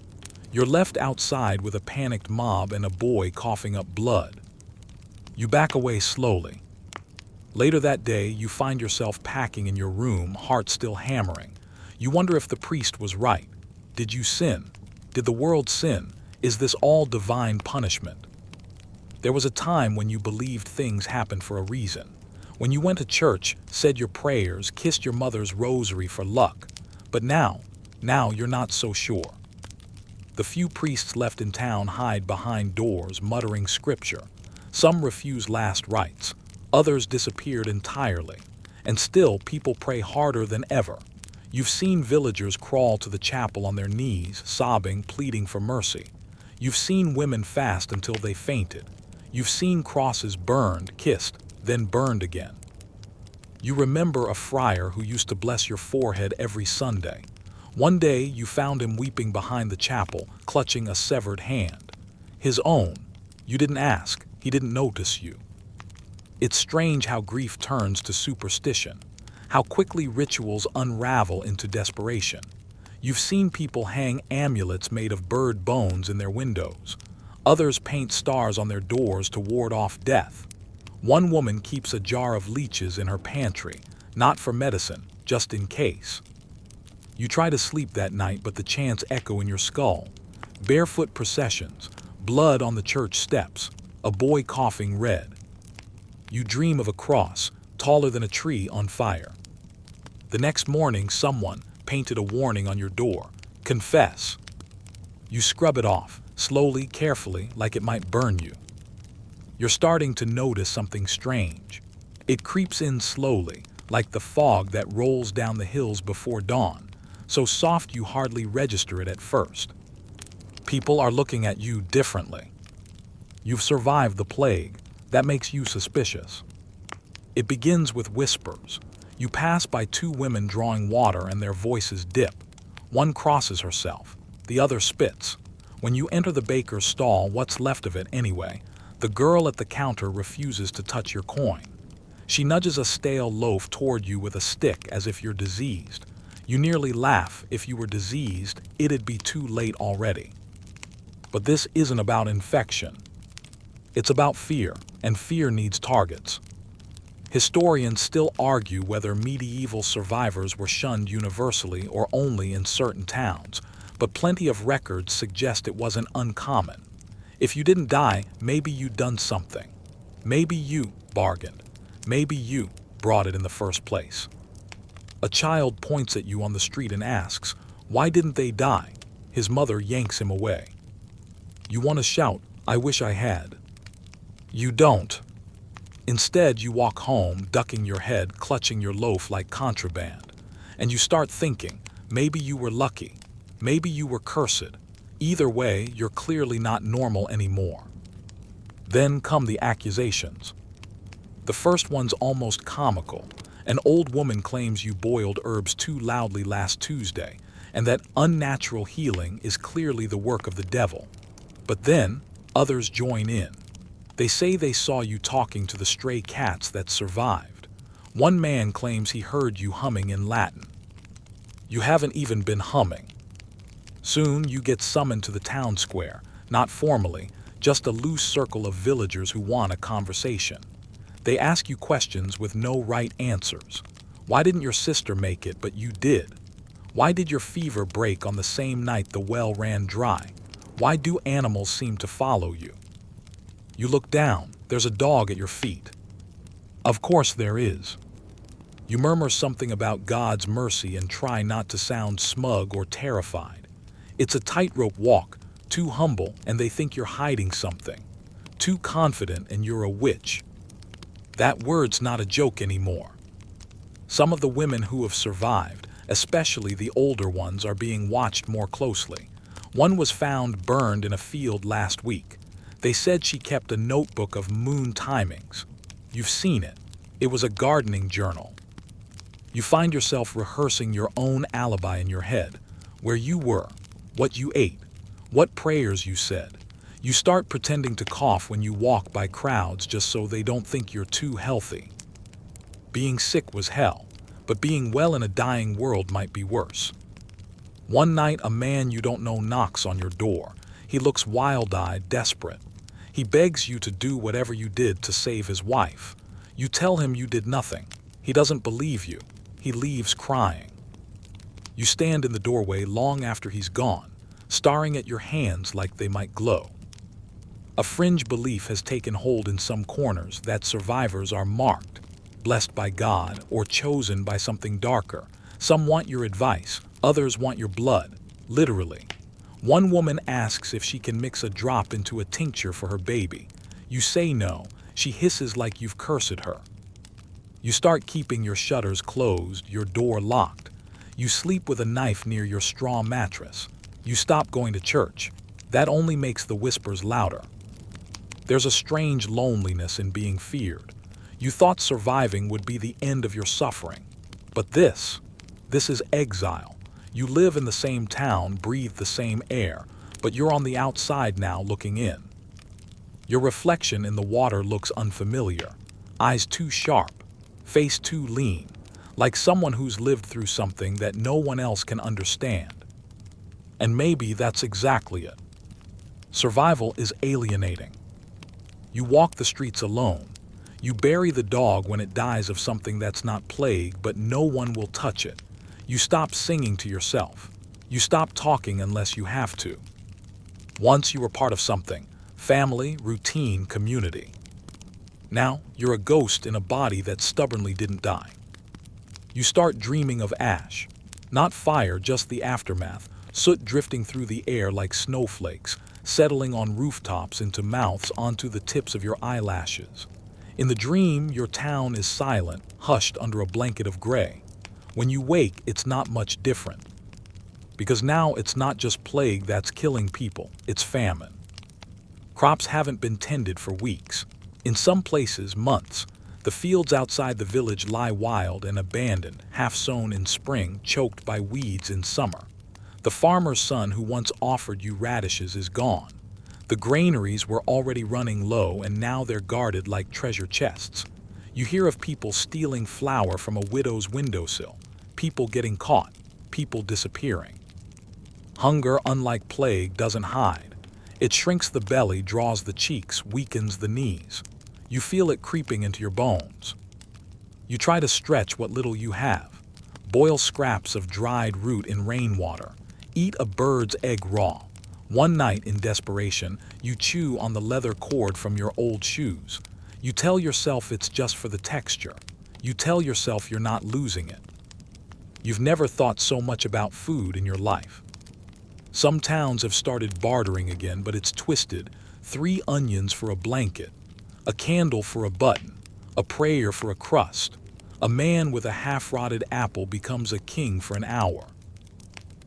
You're left outside with a panicked mob and a boy coughing up blood. You back away slowly. Later that day, you find yourself packing in your room, heart still hammering. You wonder if the priest was right. Did you sin? Did the world sin? Is this all divine punishment? There was a time when you believed things happened for a reason. When you went to church, said your prayers, kissed your mother's rosary for luck. But now you're not so sure. The few priests left in town hide behind doors, muttering scripture. Some refuse last rites. Others disappeared entirely. And still, people pray harder than ever. You've seen villagers crawl to the chapel on their knees, sobbing, pleading for mercy. You've seen women fast until they fainted. You've seen crosses burned, kissed, then burned again. You remember a friar who used to bless your forehead every Sunday. One day you found him weeping behind the chapel, clutching a severed hand. His own. You didn't ask. He didn't notice you. It's strange how grief turns to superstition, how quickly rituals unravel into desperation. You've seen people hang amulets made of bird bones in their windows. Others paint stars on their doors to ward off death. One woman keeps a jar of leeches in her pantry, not for medicine, just in case. You try to sleep that night, but the chants echo in your skull. Barefoot processions, blood on the church steps, a boy coughing red. You dream of a cross, taller than a tree, on fire. The next morning, someone painted a warning on your door. Confess. You scrub it off, slowly, carefully, like it might burn you. You're starting to notice something strange. It creeps in slowly, like the fog that rolls down the hills before dawn, so soft you hardly register it at first. People are looking at you differently. You've survived the plague. That makes you suspicious. It begins with whispers. You pass by two women drawing water and their voices dip. One crosses herself, the other spits. When you enter the baker's stall, what's left of it anyway, the girl at the counter refuses to touch your coin. She nudges a stale loaf toward you with a stick as if you're diseased. You nearly laugh. If you were diseased, it'd be too late already. But this isn't about infection. It's about fear, and fear needs targets. Historians still argue whether medieval survivors were shunned universally or only in certain towns, but plenty of records suggest it wasn't uncommon. If you didn't die, maybe you'd done something. Maybe you bargained. Maybe you brought it in the first place. A child points at you on the street and asks, "Why didn't they die?" His mother yanks him away. You want to shout, "I wish I had." You don't. Instead, you walk home, ducking your head, clutching your loaf like contraband. And you start thinking, maybe you were lucky. Maybe you were cursed. Either way, you're clearly not normal anymore. Then come the accusations. The first one's almost comical. An old woman claims you boiled herbs too loudly last Tuesday, and that unnatural healing is clearly the work of the devil. But then, others join in. They say they saw you talking to the stray cats that survived. One man claims he heard you humming in Latin. You haven't even been humming. Soon you get summoned to the town square, not formally, just a loose circle of villagers who want a conversation. They ask you questions with no right answers. Why didn't your sister make it, but you did? Why did your fever break on the same night the well ran dry? Why do animals seem to follow you? You look down. There's a dog at your feet. Of course there is. You murmur something about God's mercy and try not to sound smug or terrified. It's a tightrope walk, too humble and they think you're hiding something, too confident and you're a witch. That word's not a joke anymore. Some of the women who have survived, especially the older ones, are being watched more closely. One was found burned in a field last week. They said she kept a notebook of moon timings. You've seen it. It was a gardening journal. You find yourself rehearsing your own alibi in your head, where you were, what you ate, what prayers you said. You start pretending to cough when you walk by crowds just so they don't think you're too healthy. Being sick was hell, but being well in a dying world might be worse. One night, a man you don't know knocks on your door. He looks wild-eyed, desperate. He begs you to do whatever you did to save his wife. You tell him you did nothing. He doesn't believe you. He leaves crying. You stand in the doorway long after he's gone, staring at your hands like they might glow. A fringe belief has taken hold in some corners that survivors are marked, blessed by God, or chosen by something darker. Some want your advice, others want your blood, literally. One woman asks if she can mix a drop into a tincture for her baby. You say no. She hisses like you've cursed her. You start keeping your shutters closed, your door locked. You sleep with a knife near your straw mattress. You stop going to church. That only makes the whispers louder. There's a strange loneliness in being feared. You thought surviving would be the end of your suffering. But this is exile. You live in the same town, breathe the same air, but you're on the outside now looking in. Your reflection in the water looks unfamiliar. Eyes too sharp, face too lean, like someone who's lived through something that no one else can understand. And maybe that's exactly it. Survival is alienating. You walk the streets alone. You bury the dog when it dies of something that's not plague, but no one will touch it. You stop singing to yourself. You stop talking unless you have to. Once you were part of something, family, routine, community. Now you're a ghost in a body that stubbornly didn't die. You start dreaming of ash. Not fire, just the aftermath, soot drifting through the air like snowflakes, settling on rooftops, into mouths, onto the tips of your eyelashes. In the dream, your town is silent, hushed under a blanket of gray. When you wake, it's not much different. Because now it's not just plague that's killing people, it's famine. Crops haven't been tended for weeks. In some places, months. The fields outside the village lie wild and abandoned, half sown in spring, choked by weeds in summer. The farmer's son who once offered you radishes is gone. The granaries were already running low and now they're guarded like treasure chests. You hear of people stealing flour from a widow's windowsill, people getting caught, people disappearing. Hunger, unlike plague, doesn't hide. It shrinks the belly, draws the cheeks, weakens the knees. You feel it creeping into your bones. You try to stretch what little you have. Boil scraps of dried root in rainwater. Eat a bird's egg raw. One night, in desperation, you chew on the leather cord from your old shoes. You tell yourself it's just for the texture. You tell yourself you're not losing it. You've never thought so much about food in your life. Some towns have started bartering again, but it's twisted. 3 onions for a blanket, a candle for a button, a prayer for a crust. A man with a half-rotted apple becomes a king for an hour.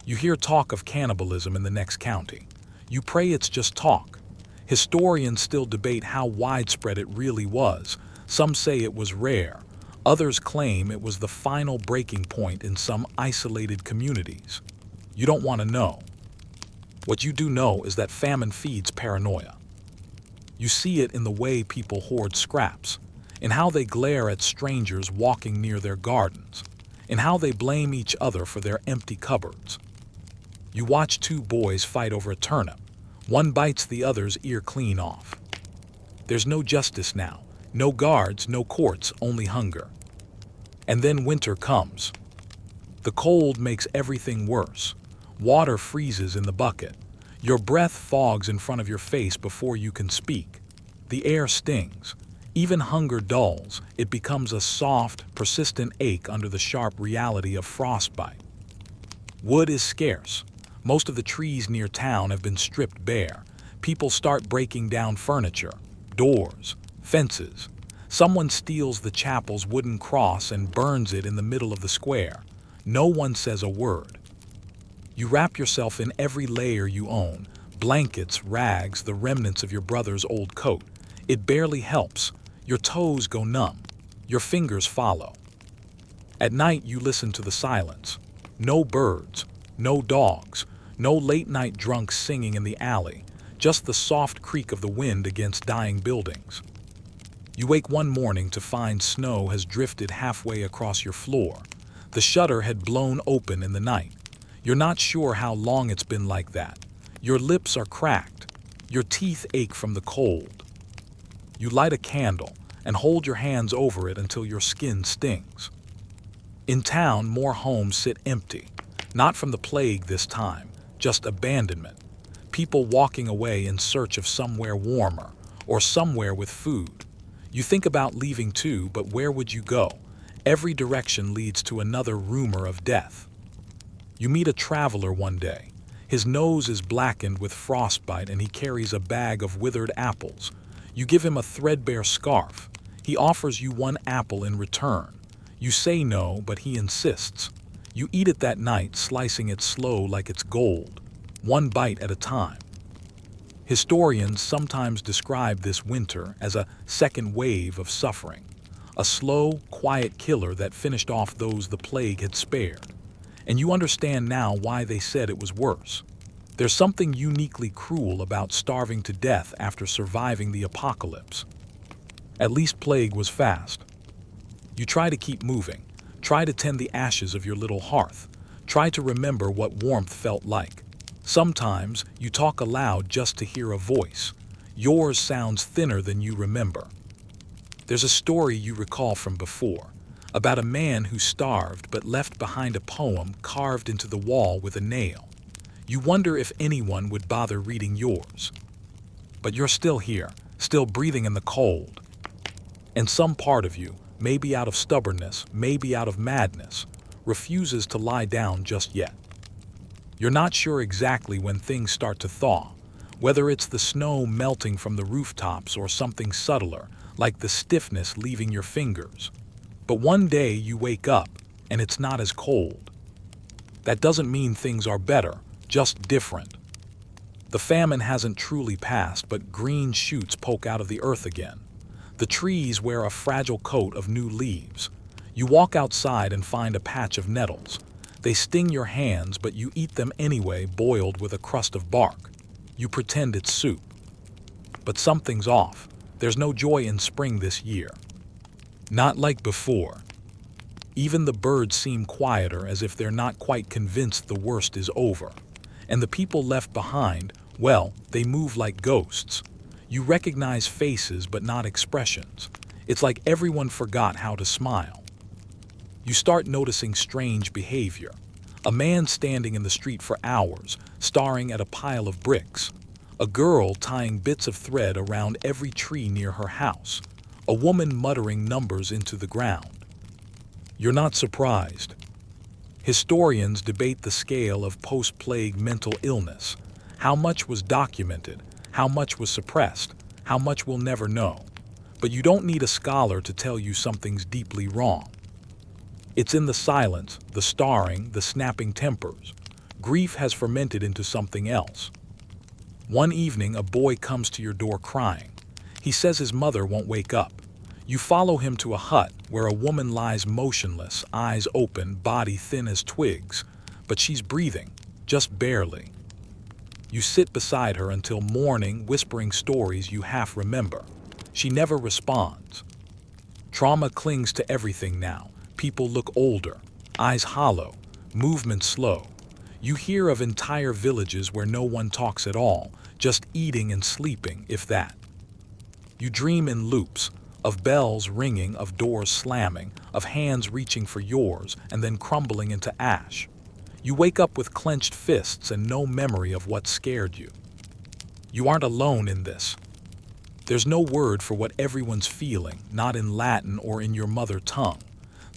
You hear talk of cannibalism in the next county. You pray it's just talk. Historians still debate how widespread it really was. Some say it was rare. Others claim it was the final breaking point in some isolated communities. You don't want to know. What you do know is that famine feeds paranoia. You see it in the way people hoard scraps, in how they glare at strangers walking near their gardens, in how they blame each other for their empty cupboards. You watch 2 boys fight over a turnip. One bites the other's ear clean off. There's no justice now, no guards, no courts, only hunger. And then winter comes. The cold makes everything worse. Water freezes in the bucket. Your breath fogs in front of your face before you can speak. The air stings. Even hunger dulls, it becomes a soft, persistent ache under the sharp reality of frostbite. Wood is scarce. Most of the trees near town have been stripped bare. People start breaking down furniture, doors, fences. Someone steals the chapel's wooden cross and burns it in the middle of the square. No one says a word. You wrap yourself in every layer you own, blankets, rags, the remnants of your brother's old coat. It barely helps. Your toes go numb. Your fingers follow. At night you listen to the silence. No birds, no dogs, no late-night drunks singing in the alley, just the soft creak of the wind against dying buildings. You wake one morning to find snow has drifted halfway across your floor. The shutter had blown open in the night. You're not sure how long it's been like that. Your lips are cracked. Your teeth ache from the cold. You light a candle and hold your hands over it until your skin stings. In town, more homes sit empty. Not from the plague this time, just abandonment. People walking away in search of somewhere warmer or somewhere with food. You think about leaving too, but where would you go? Every direction leads to another rumor of death. You meet a traveler one day. His nose is blackened with frostbite and he carries a bag of withered apples. You give him a threadbare scarf. He offers you one apple in return. You say no, but he insists. You eat it that night, slicing it slow like it's gold, one bite at a time. Historians sometimes describe this winter as a second wave of suffering, a slow, quiet killer that finished off those the plague had spared. And you understand now why they said it was worse. There's something uniquely cruel about starving to death after surviving the apocalypse. At least plague was fast. You try to keep moving, try to tend the ashes of your little hearth, try to remember what warmth felt like. Sometimes you talk aloud just to hear a voice. Yours sounds thinner than you remember. There's a story you recall from before, about a man who starved but left behind a poem carved into the wall with a nail. You wonder if anyone would bother reading yours. But you're still here, still breathing in the cold. And some part of you, maybe out of stubbornness, maybe out of madness, refuses to lie down just yet. You're not sure exactly when things start to thaw, whether it's the snow melting from the rooftops or something subtler, like the stiffness leaving your fingers. But one day you wake up, and it's not as cold. That doesn't mean things are better, just different. The famine hasn't truly passed, but green shoots poke out of the earth again. The trees wear a fragile coat of new leaves. You walk outside and find a patch of nettles. They sting your hands, but you eat them anyway, boiled with a crust of bark. You pretend it's soup. But something's off. There's no joy in spring this year. Not like before. Even the birds seem quieter, as if they're not quite convinced the worst is over. And the people left behind, well, they move like ghosts. You recognize faces but not expressions. It's like everyone forgot how to smile. You start noticing strange behavior. A man standing in the street for hours, staring at a pile of bricks. A girl tying bits of thread around every tree near her house. A woman muttering numbers into the ground. You're not surprised. Historians debate the scale of post-plague mental illness. How much was documented? How much was suppressed? How much we'll never know. But you don't need a scholar to tell you something's deeply wrong. It's in the silence, the starring, the snapping tempers. Grief has fermented into something else. One evening, a boy comes to your door crying. He says his mother won't wake up. You follow him to a hut where a woman lies motionless, eyes open, body thin as twigs, but she's breathing, just barely. You sit beside her until morning, whispering stories you half remember. She never responds. Trauma clings to everything now. People look older, eyes hollow, movement slow. You hear of entire villages where no one talks at all, just eating and sleeping, if that. You dream in loops, of bells ringing, of doors slamming, of hands reaching for yours and then crumbling into ash. You wake up with clenched fists and no memory of what scared you. You aren't alone in this. There's no word for what everyone's feeling, not in Latin or in your mother tongue.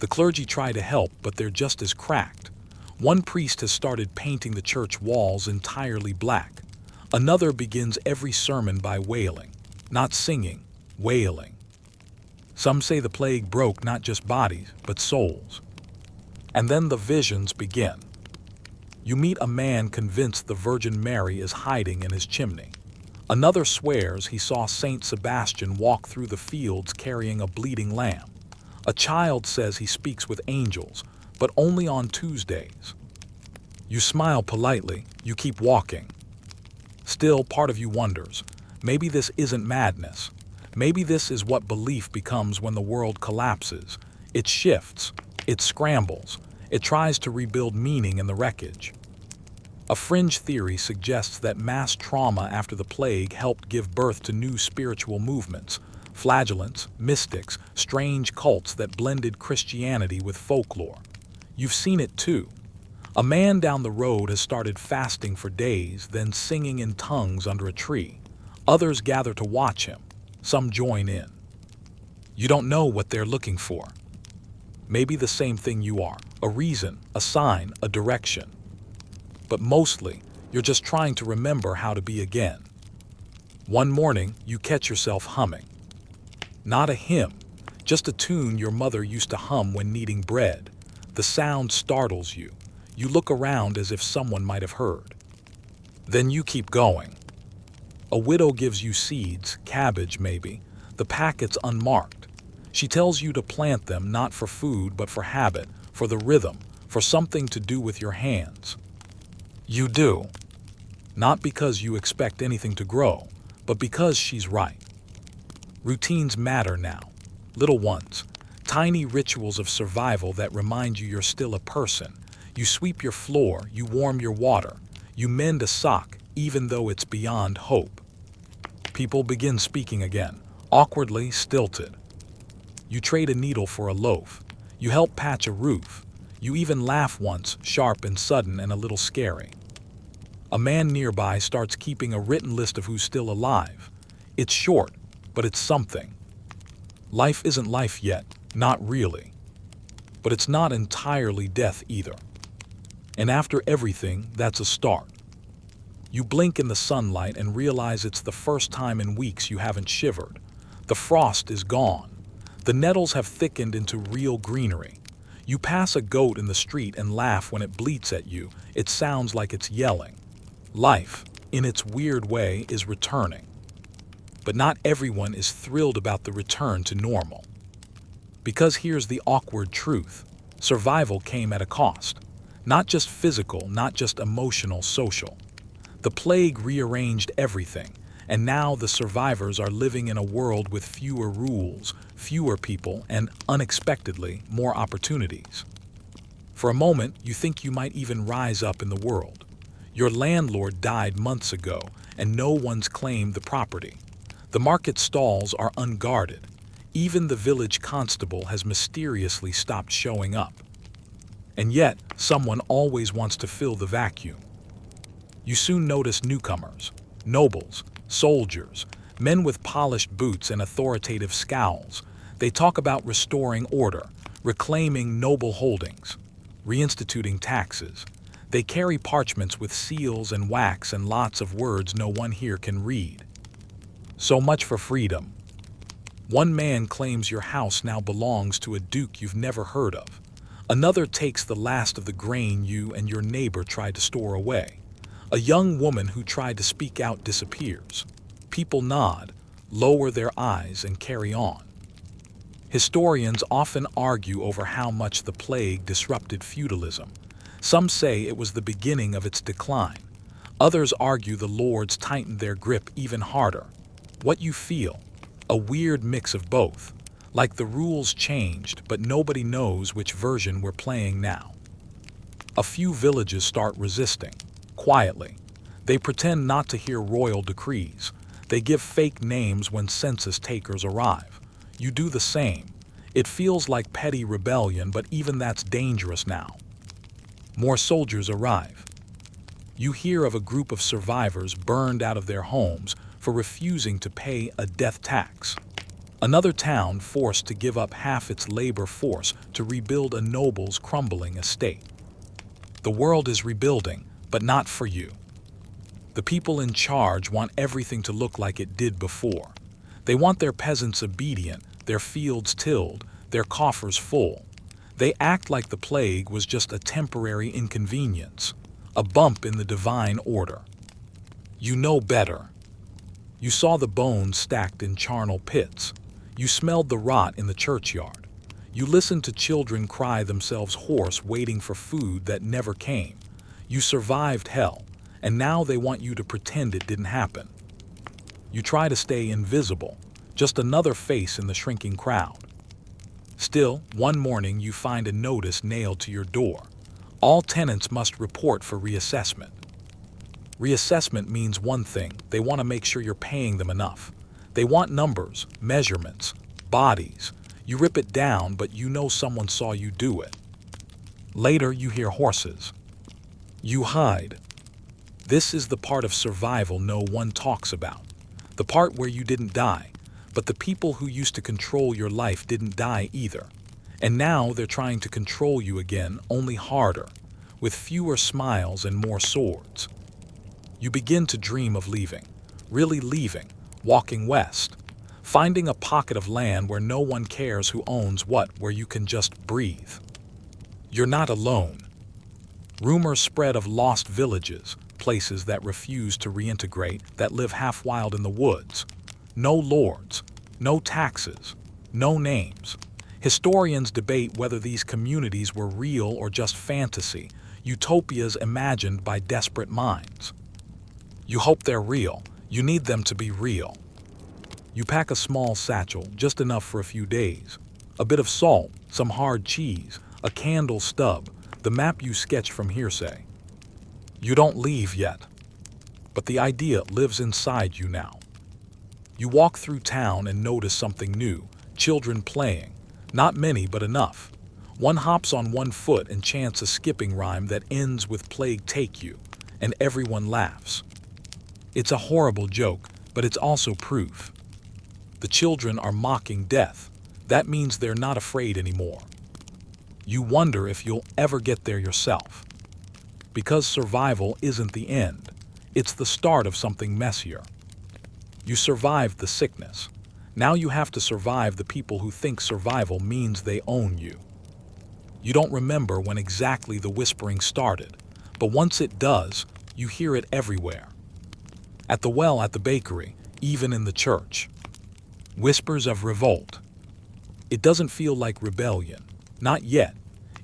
The clergy try to help, but they're just as cracked. One priest has started painting the church walls entirely black. Another begins every sermon by wailing. Not singing, wailing. Some say the plague broke not just bodies, but souls. And then the visions begin. You meet a man convinced the Virgin Mary is hiding in his chimney. Another swears he saw Saint Sebastian walk through the fields carrying a bleeding lamb. A child says he speaks with angels, but only on Tuesdays. You smile politely, you keep walking. Still, part of you wonders, maybe this isn't madness. Maybe this is what belief becomes when the world collapses. It shifts, it scrambles, it tries to rebuild meaning in the wreckage. A fringe theory suggests that mass trauma after the plague helped give birth to new spiritual movements, flagellants, mystics, strange cults that blended Christianity with folklore. You've seen it too. A man down the road has started fasting for days, then singing in tongues under a tree. Others gather to watch him. Some join in. You don't know what they're looking for. Maybe the same thing you are, a reason, a sign, a direction. But mostly, you're just trying to remember how to be again. One morning, you catch yourself humming. Not a hymn, just a tune your mother used to hum when kneading bread. The sound startles you. You look around as if someone might have heard. Then you keep going. A widow gives you seeds, cabbage maybe, the packets unmarked. She tells you to plant them not for food but for habit, for the rhythm, for something to do with your hands. You do. Not because you expect anything to grow, but because she's right. Routines matter now. Little ones. Tiny rituals of survival that remind you you're still a person. You sweep your floor, you warm your water, you mend a sock, even though it's beyond hope. People begin speaking again, awkwardly stilted. You trade a needle for a loaf. You help patch a roof. You even laugh once, sharp and sudden and a little scary. A man nearby starts keeping a written list of who's still alive. It's short, but it's something. Life isn't life yet, not really. But it's not entirely death either. And after everything, that's a start. You blink in the sunlight and realize it's the first time in weeks you haven't shivered. The frost is gone. The nettles have thickened into real greenery. You pass a goat in the street and laugh when it bleats at you. It sounds like it's yelling. Life, in its weird way, is returning. But not everyone is thrilled about the return to normal. Because here's the awkward truth. Survival came at a cost. Not just physical, not just emotional, social. The plague rearranged everything, and now the survivors are living in a world with fewer rules, fewer people, and, unexpectedly, more opportunities. For a moment, you think you might even rise up in the world. Your landlord died months ago, and no one's claimed the property. The market stalls are unguarded. Even the village constable has mysteriously stopped showing up. And yet, someone always wants to fill the vacuum. You soon notice newcomers, nobles, soldiers, men with polished boots and authoritative scowls. They talk about restoring order, reclaiming noble holdings, reinstituting taxes. They carry parchments with seals and wax and lots of words no one here can read. So much for freedom. One man claims your house now belongs to a duke you've never heard of. Another takes the last of the grain you and your neighbor tried to store away. A young woman who tried to speak out disappears. People nod, lower their eyes, and carry on. Historians often argue over how much the plague disrupted feudalism. Some say it was the beginning of its decline. Others argue the lords tightened their grip even harder. What you feel? A weird mix of both. Like the rules changed, but nobody knows which version we're playing now. A few villages start resisting, quietly. They pretend not to hear royal decrees. They give fake names when census takers arrive. You do the same. It feels like petty rebellion, but even that's dangerous now. More soldiers arrive. You hear of a group of survivors burned out of their homes, for refusing to pay a death tax. Another town forced to give up half its labor force to rebuild a noble's crumbling estate. The world is rebuilding, but not for you. The people in charge want everything to look like it did before. They want their peasants obedient, their fields tilled, their coffers full. They act like the plague was just a temporary inconvenience, a bump in the divine order. You know better. You saw the bones stacked in charnel pits. You smelled the rot in the churchyard. You listened to children cry themselves hoarse waiting for food that never came. You survived hell, and now they want you to pretend it didn't happen. You try to stay invisible, just another face in the shrinking crowd. Still, one morning you find a notice nailed to your door. All tenants must report for reassessment. Reassessment means one thing: they want to make sure you're paying them enough. They want numbers, measurements, bodies. You rip it down, but you know someone saw you do it. Later you hear horses. You hide. This is the part of survival no one talks about. The part where you didn't die, but the people who used to control your life didn't die either. And now they're trying to control you again, only harder, with fewer smiles and more swords. You begin to dream of leaving, really leaving, walking west, finding a pocket of land where no one cares who owns what, where you can just breathe. You're not alone. Rumors spread of lost villages, places that refuse to reintegrate, that live half wild in the woods. No lords, no taxes, no names. Historians debate whether these communities were real or just fantasy, utopias imagined by desperate minds. You hope they're real. You need them to be real. You pack a small satchel, just enough for a few days. A bit of salt, some hard cheese, a candle stub, the map you sketch from hearsay. You don't leave yet, but the idea lives inside you now. You walk through town and notice something new: children playing. Not many, but enough. One hops on one foot and chants a skipping rhyme that ends with "plague take you," and everyone laughs. It's a horrible joke, but it's also proof. The children are mocking death. That means they're not afraid anymore. You wonder if you'll ever get there yourself. Because survival isn't the end. It's the start of something messier. You survived the sickness. Now you have to survive the people who think survival means they own you. You don't remember when exactly the whispering started, but once it does, you hear it everywhere. At the well, at the bakery, even in the church. Whispers of revolt. It doesn't feel like rebellion. Not yet.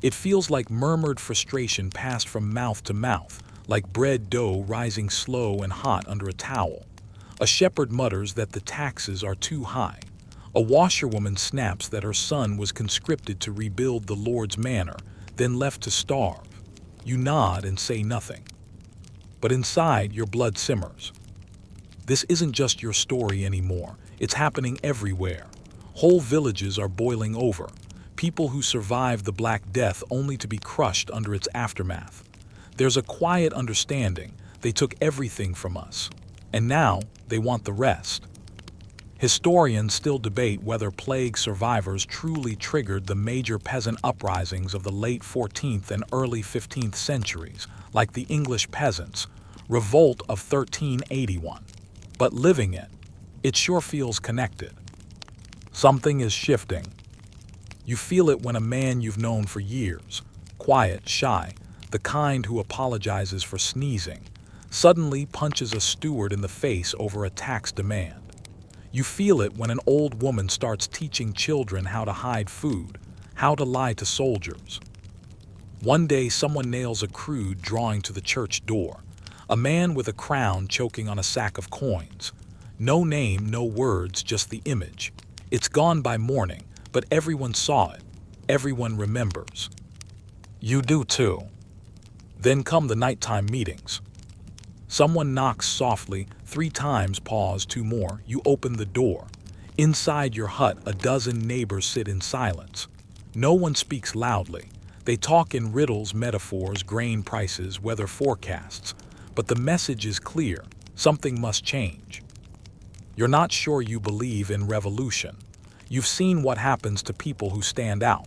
It feels like murmured frustration passed from mouth to mouth, like bread dough rising slow and hot under a towel. A shepherd mutters that the taxes are too high. A washerwoman snaps that her son was conscripted to rebuild the Lord's manor, then left to starve. You nod and say nothing. But inside, your blood simmers. This isn't just your story anymore. It's happening everywhere. Whole villages are boiling over. People who survived the Black Death only to be crushed under its aftermath. There's a quiet understanding. They took everything from us, and now they want the rest. Historians still debate whether plague survivors truly triggered the major peasant uprisings of the late 14th and early 15th centuries, like the English peasants' revolt of 1381. But living it sure feels connected. Something is shifting. You feel it when a man you've known for years, quiet, shy, the kind who apologizes for sneezing, suddenly punches a steward in the face over a tax demand. You feel it when an old woman starts teaching children how to hide food, how to lie to soldiers. One day someone nails a crude drawing to the church door, a man with a crown choking on a sack of coins. No name, no words, just the image. It's gone by morning, but everyone saw it. Everyone remembers. You do too. Then come the nighttime meetings. Someone knocks softly, 3 times, pause, 2 more. You open the door. Inside your hut, a dozen neighbors sit in silence. No one speaks loudly. They talk in riddles, metaphors, grain prices, weather forecasts. But the message is clear. Something must change. You're not sure you believe in revolution. You've seen what happens to people who stand out.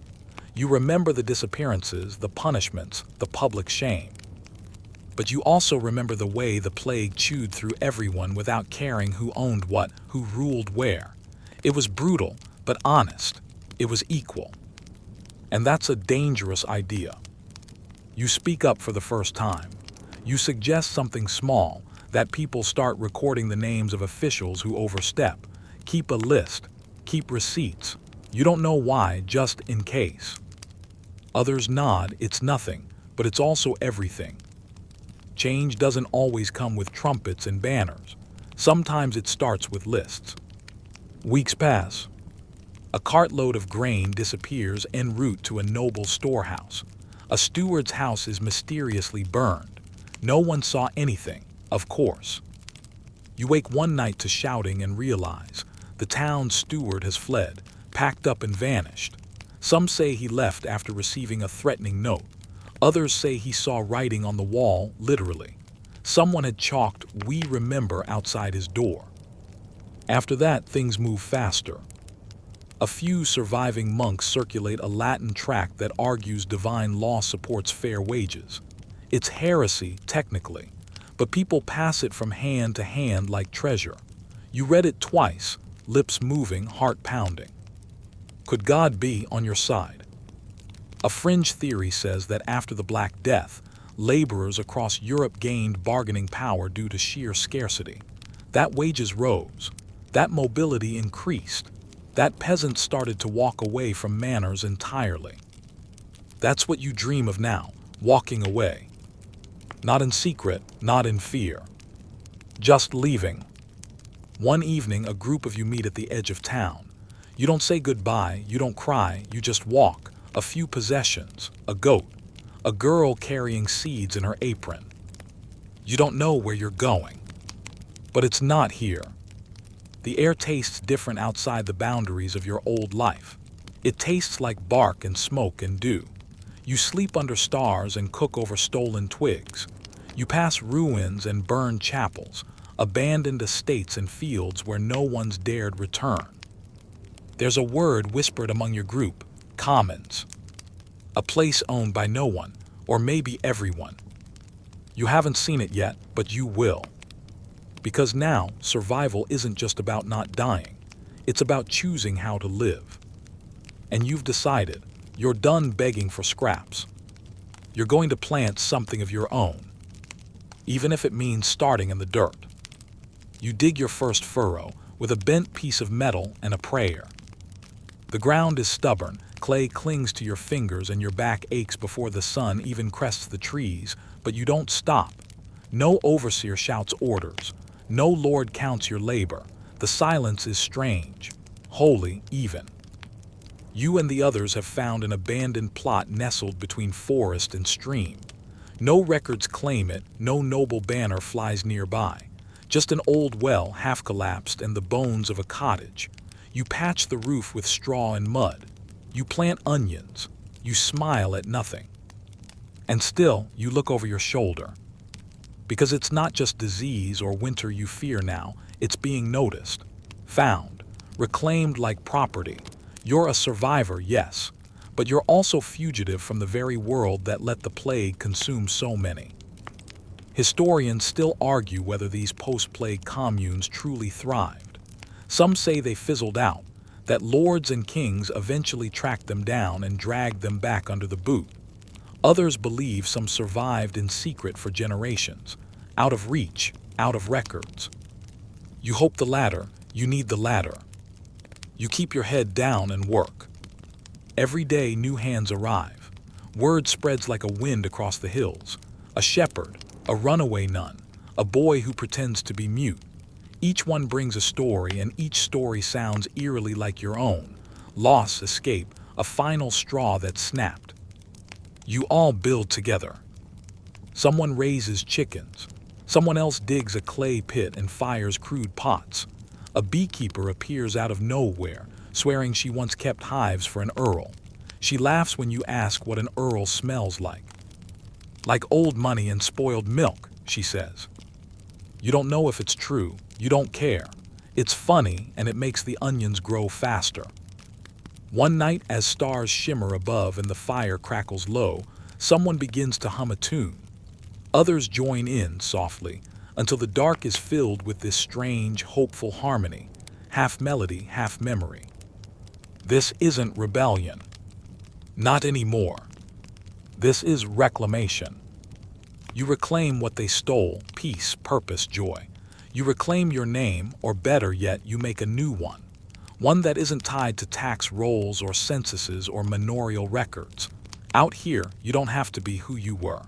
You remember the disappearances, the punishments, the public shame. But you also remember the way the plague chewed through everyone without caring who owned what, who ruled where. It was brutal, but honest. It was equal. And that's a dangerous idea. You speak up for the first time. You suggest something small, that people start recording the names of officials who overstep. Keep a list. Keep receipts. You don't know why, just in case. Others nod, it's nothing, but it's also everything. Change doesn't always come with trumpets and banners. Sometimes it starts with lists. Weeks pass. A cartload of grain disappears en route to a noble storehouse. A steward's house is mysteriously burned. No one saw anything, of course. You wake one night to shouting and realize the town's steward has fled, packed up and vanished. Some say he left after receiving a threatening note. Others say he saw writing on the wall, literally. Someone had chalked "We remember" outside his door. After that, things move faster. A few surviving monks circulate a Latin tract that argues divine law supports fair wages. It's heresy, technically, but people pass it from hand to hand like treasure. You read it twice, lips moving, heart pounding. Could God be on your side? A fringe theory says that after the Black Death, laborers across Europe gained bargaining power due to sheer scarcity. That wages rose. That mobility increased. That peasants started to walk away from manors entirely. That's what you dream of now, walking away. Not in secret, not in fear. Just leaving. One evening, a group of you meet at the edge of town. You don't say goodbye, you don't cry, you just walk. A few possessions, a goat, a girl carrying seeds in her apron. You don't know where you're going. But it's not here. The air tastes different outside the boundaries of your old life. It tastes like bark and smoke and dew. You sleep under stars and cook over stolen twigs. You pass ruins and burned chapels, abandoned estates and fields where no one's dared return. There's a word whispered among your group, commons. A place owned by no one, or maybe everyone. You haven't seen it yet, but you will. Because now, survival isn't just about not dying. It's about choosing how to live. And you've decided, you're done begging for scraps. You're going to plant something of your own, even if it means starting in the dirt. You dig your first furrow with a bent piece of metal and a prayer. The ground is stubborn, clay clings to your fingers and your back aches before the sun even crests the trees, but you don't stop. No overseer shouts orders. No lord counts your labor. The silence is strange, holy even. You and the others have found an abandoned plot nestled between forest and stream. No records claim it, no noble banner flies nearby. Just an old well half collapsed and the bones of a cottage. You patch the roof with straw and mud. You plant onions. You smile at nothing. And still, you look over your shoulder. Because it's not just disease or winter you fear now, it's being noticed, found, reclaimed like property. You're a survivor, yes, but you're also fugitive from the very world that let the plague consume so many. Historians still argue whether these post-plague communes truly thrived. Some say they fizzled out, that lords and kings eventually tracked them down and dragged them back under the boot. Others believe some survived in secret for generations, out of reach, out of records. You hope the latter, you need the latter. You keep your head down and work. Every day new hands arrive. Word spreads like a wind across the hills. A shepherd, a runaway nun, a boy who pretends to be mute. Each one brings a story, and each story sounds eerily like your own. Loss, escape, a final straw that snapped. You all build together. Someone raises chickens. Someone else digs a clay pit and fires crude pots. A beekeeper appears out of nowhere, swearing she once kept hives for an earl. She laughs when you ask what an earl smells like. Like old money and spoiled milk, she says. You don't know if it's true. You don't care. It's funny, and it makes the onions grow faster. One night, as stars shimmer above and the fire crackles low, someone begins to hum a tune. Others join in softly, until the dark is filled with this strange, hopeful harmony, half melody, half memory. This isn't rebellion. Not anymore. This is reclamation. You reclaim what they stole: peace, purpose, joy. You reclaim your name, or better yet, you make a new one. One that isn't tied to tax rolls or censuses or manorial records. Out here, you don't have to be who you were.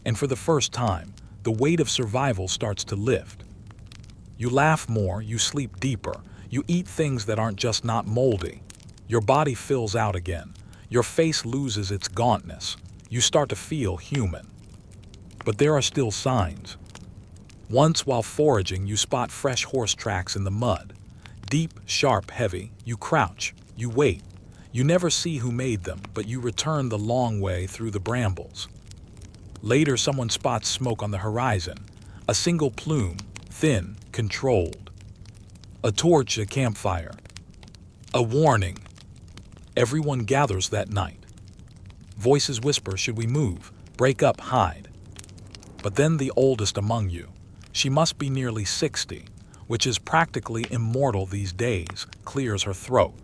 And for the first time, the weight of survival starts to lift. You laugh more, you sleep deeper, you eat things that aren't just not moldy. Your body fills out again. Your face loses its gauntness. You start to feel human. But there are still signs. Once, while foraging, you spot fresh horse tracks in the mud. Deep, sharp, heavy. You crouch. You wait. You never see who made them, but you return the long way through the brambles. Later, someone spots smoke on the horizon. A single plume, thin, controlled. A torch, a campfire. A warning. Everyone gathers that night. Voices whisper, should we move? Break up, hide. But then the oldest among you, she must be nearly 60, which is practically immortal these days, clears her throat.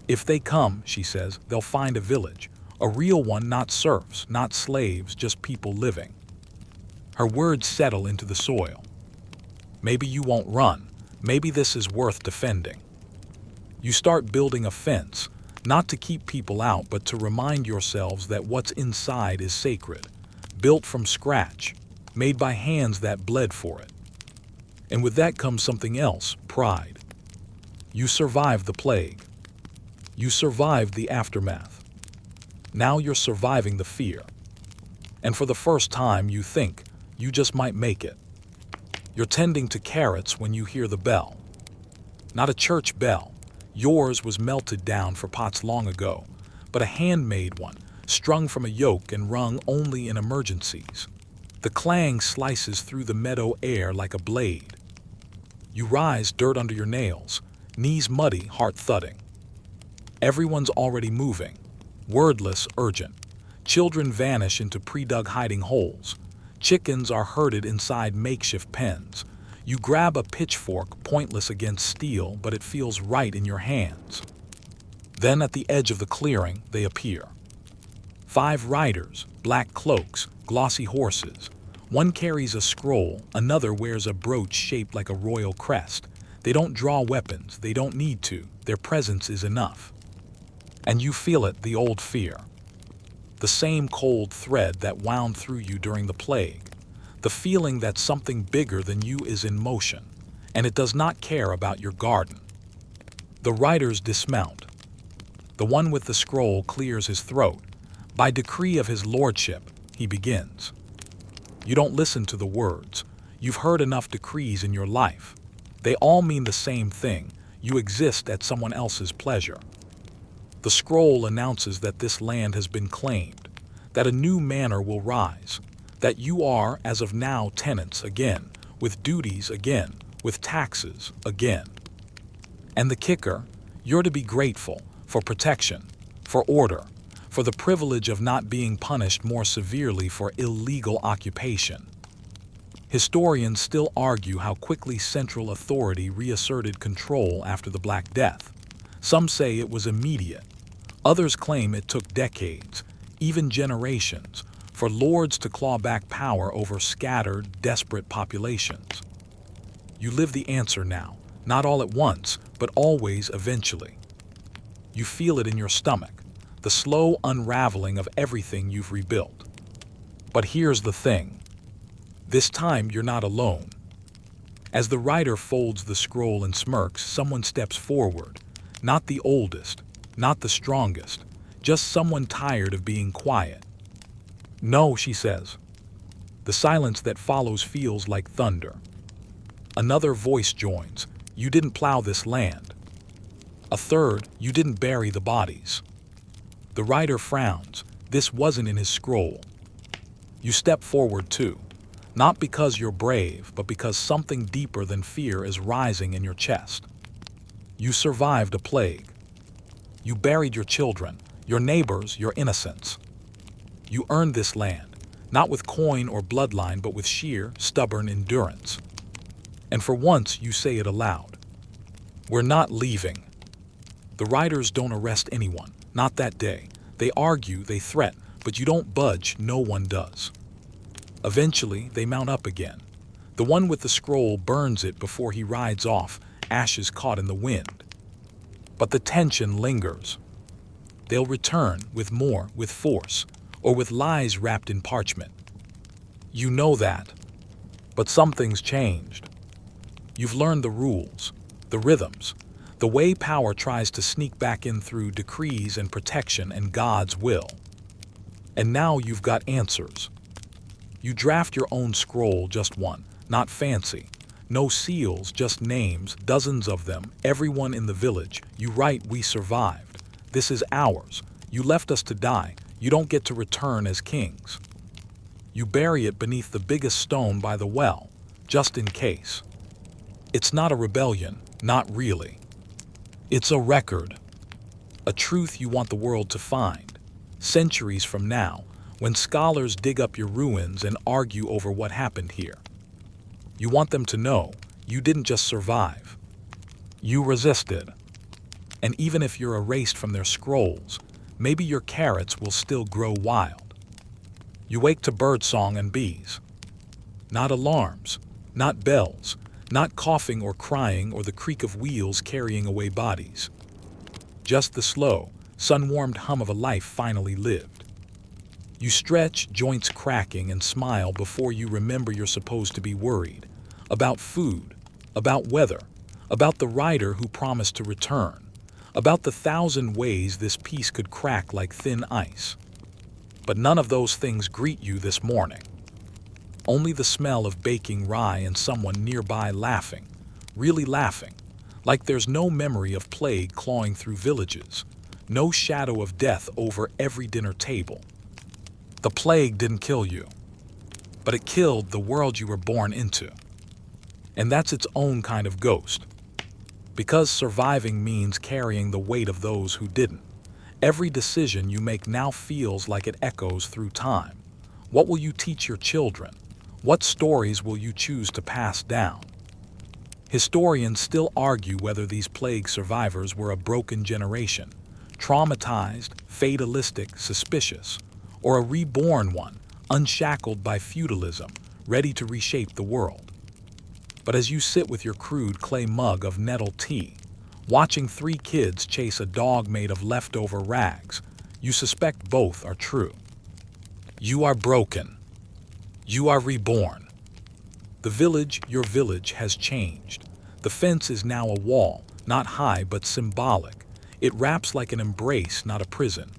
If they come, she says, they'll find a village. A real one, not serfs, not slaves, just people living. Her words settle into the soil. Maybe you won't run. Maybe this is worth defending. You start building a fence, not to keep people out, but to remind yourselves that what's inside is sacred, built from scratch, made by hands that bled for it. And with that comes something else: pride. You survived the plague. You survived the aftermath. Now you're surviving the fear. And for the first time, you think you just might make it. You're tending to carrots when you hear the bell. Not a church bell. Yours was melted down for pots long ago, but a handmade one, strung from a yoke and rung only in emergencies. The clang slices through the meadow air like a blade. You rise, dirt under your nails, knees muddy, heart thudding. Everyone's already moving, wordless, urgent. Children vanish into pre-dug hiding holes. Chickens are herded inside makeshift pens. You grab a pitchfork, pointless against steel, but it feels right in your hands. Then at the edge of the clearing, they appear. 5 riders, black cloaks, glossy horses. One carries a scroll, another wears a brooch shaped like a royal crest. They don't draw weapons, they don't need to. Their presence is enough. And you feel it, the old fear. The same cold thread that wound through you during the plague. The feeling that something bigger than you is in motion, and it does not care about your garden. The riders dismount. The one with the scroll clears his throat. By decree of his lordship, he begins. You don't listen to the words. You've heard enough decrees in your life. They all mean the same thing. You exist at someone else's pleasure. The scroll announces that this land has been claimed, that a new manor will rise, that you are, as of now, tenants again, with duties again, with taxes again. And the kicker, you're to be grateful for protection, for order, for the privilege of not being punished more severely for illegal occupation. Historians still argue how quickly central authority reasserted control after the Black Death. Some say it was immediate. Others claim it took decades, even generations, for lords to claw back power over scattered, desperate populations. You live the answer now, not all at once, but always eventually. You feel it in your stomach, the slow unraveling of everything you've rebuilt. But here's the thing. This time you're not alone. As the writer folds the scroll and smirks, someone steps forward. Not the oldest, not the strongest, just someone tired of being quiet. No, she says. The silence that follows feels like thunder. Another voice joins. You didn't plow this land. A third, you didn't bury the bodies. The writer frowns. This wasn't in his scroll. You step forward too. Not because you're brave, but because something deeper than fear is rising in your chest. You survived a plague. You buried your children, your neighbors, your innocents. You earned this land, not with coin or bloodline, but with sheer, stubborn endurance. And for once, you say it aloud. We're not leaving. The riders don't arrest anyone, not that day. They argue, they threaten, but you don't budge, no one does. Eventually, they mount up again. The one with the scroll burns it before he rides off, ashes caught in the wind. But the tension lingers. They'll return with more, with force, or with lies wrapped in parchment. You know that. But something's changed. You've learned the rules, the rhythms, the way power tries to sneak back in through decrees and protection and God's will. And now you've got answers. You draft your own scroll, just one, not fancy. No seals, just names, dozens of them, everyone in the village. You write, we survived. This is ours. You left us to die. You don't get to return as kings. You bury it beneath the biggest stone by the well, just in case. It's not a rebellion, not really. It's a record. A truth you want the world to find. Centuries from now, when scholars dig up your ruins and argue over what happened here. You want them to know you didn't just survive. You resisted. And even if you're erased from their scrolls, maybe your carrots will still grow wild. You wake to birdsong and bees. Not alarms, not bells, not coughing or crying or the creak of wheels carrying away bodies. Just the slow, sun-warmed hum of a life finally lived. You stretch, joints cracking, and smile before you remember you're supposed to be worried. About food, about weather, about the rider who promised to return, about the 1,000 ways this piece could crack like thin ice. But none of those things greet you this morning. Only the smell of baking rye and someone nearby laughing, really laughing, like there's no memory of plague clawing through villages, no shadow of death over every dinner table. The plague didn't kill you, but it killed the world you were born into. And that's its own kind of ghost. Because surviving means carrying the weight of those who didn't. Every decision you make now feels like it echoes through time. What will you teach your children? What stories will you choose to pass down? Historians still argue whether these plague survivors were a broken generation, traumatized, fatalistic, suspicious, or a reborn one, unshackled by feudalism, ready to reshape the world. But as you sit with your crude clay mug of nettle tea, watching 3 kids chase a dog made of leftover rags, you suspect both are true. You are broken. You are reborn. The village, your village, has changed. The fence is now a wall, not high but symbolic. It wraps like an embrace, not a prison.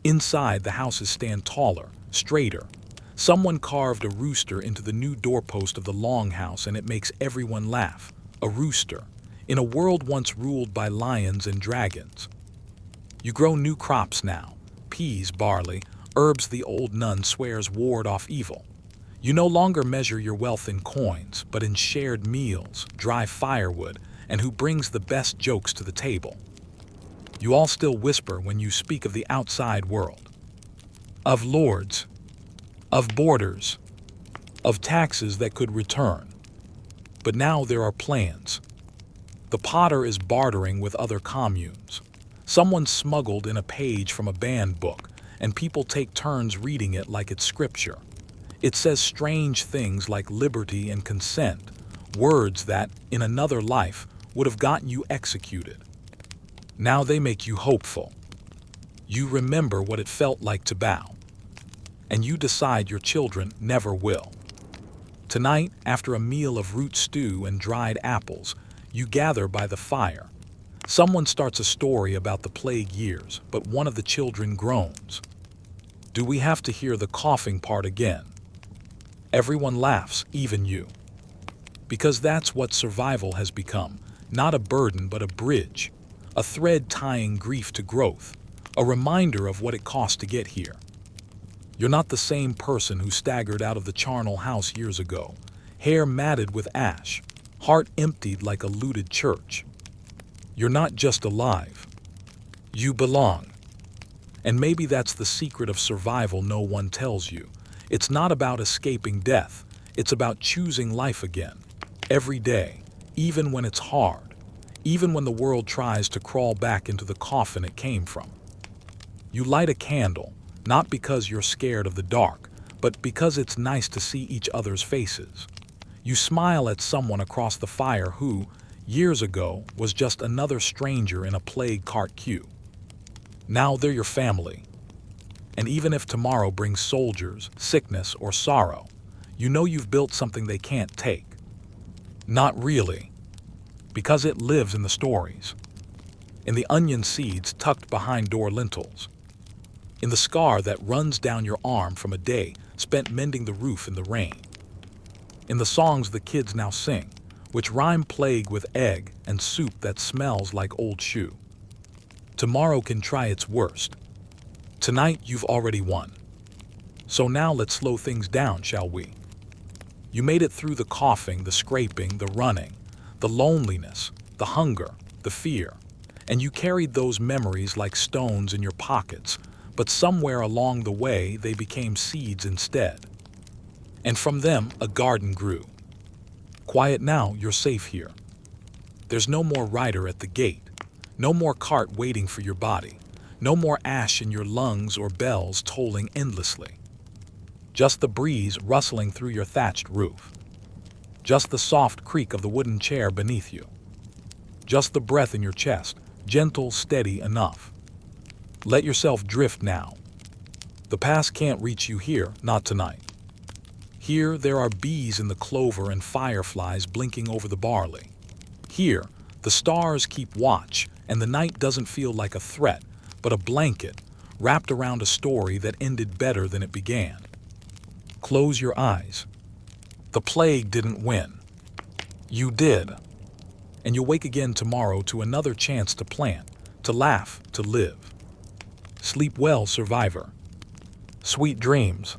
Inside, the houses stand taller, straighter. Someone carved a rooster into the new doorpost of the longhouse, and it makes everyone laugh. A rooster, in a world once ruled by lions and dragons. You grow new crops now, peas, barley, herbs the old nun swears ward off evil. You no longer measure your wealth in coins, but in shared meals, dry firewood, and who brings the best jokes to the table. You all still whisper when you speak of the outside world. Of lords, of borders, of taxes that could return. But now there are plans. The potter is bartering with other communes. Someone smuggled in a page from a banned book, and people take turns reading it like it's scripture. It says strange things like liberty and consent, words that, in another life, would have gotten you executed. Now they make you hopeful. You remember what it felt like to bow. And you decide your children never will. Tonight, after a meal of root stew and dried apples, you gather by the fire. Someone starts a story about the plague years, but one of the children groans. Do we have to hear the coughing part again? Everyone laughs, even you. Because that's what survival has become, not a burden but a bridge, a thread tying grief to growth, a reminder of what it cost to get here. You're not the same person who staggered out of the charnel house years ago, hair matted with ash, heart emptied like a looted church. You're not just alive. You belong. And maybe that's the secret of survival no one tells you. It's not about escaping death. It's about choosing life again. Every day, even when it's hard, even when the world tries to crawl back into the coffin it came from. You light a candle, not because you're scared of the dark, but because it's nice to see each other's faces. You smile at someone across the fire who, years ago, was just another stranger in a plague cart queue. Now they're your family. And even if tomorrow brings soldiers, sickness, or sorrow, you know you've built something they can't take. Not really, because it lives in the stories, in the onion seeds tucked behind door lintels, in the scar that runs down your arm from a day spent mending the roof in the rain, in the songs the kids now sing, which rhyme plague with egg and soup that smells like old shoe. Tomorrow can try its worst. Tonight you've already won. So now let's slow things down, shall we? You made it through the coughing, the scraping, the running, the loneliness, the hunger, the fear, and you carried those memories like stones in your pockets, but somewhere along the way they became seeds instead. And from them a garden grew. Quiet now, you're safe here. There's no more rider at the gate, no more cart waiting for your body, no more ash in your lungs or bells tolling endlessly. Just the breeze rustling through your thatched roof. Just the soft creak of the wooden chair beneath you. Just the breath in your chest, gentle, steady enough. Let yourself drift now. The past can't reach you here, not tonight. Here there are bees in the clover and fireflies blinking over the barley. Here, the stars keep watch, and the night doesn't feel like a threat, but a blanket wrapped around a story that ended better than it began. Close your eyes. The plague didn't win. You did. And you'll wake again tomorrow to another chance to plant, to laugh, to live. Sleep well, survivor. Sweet dreams.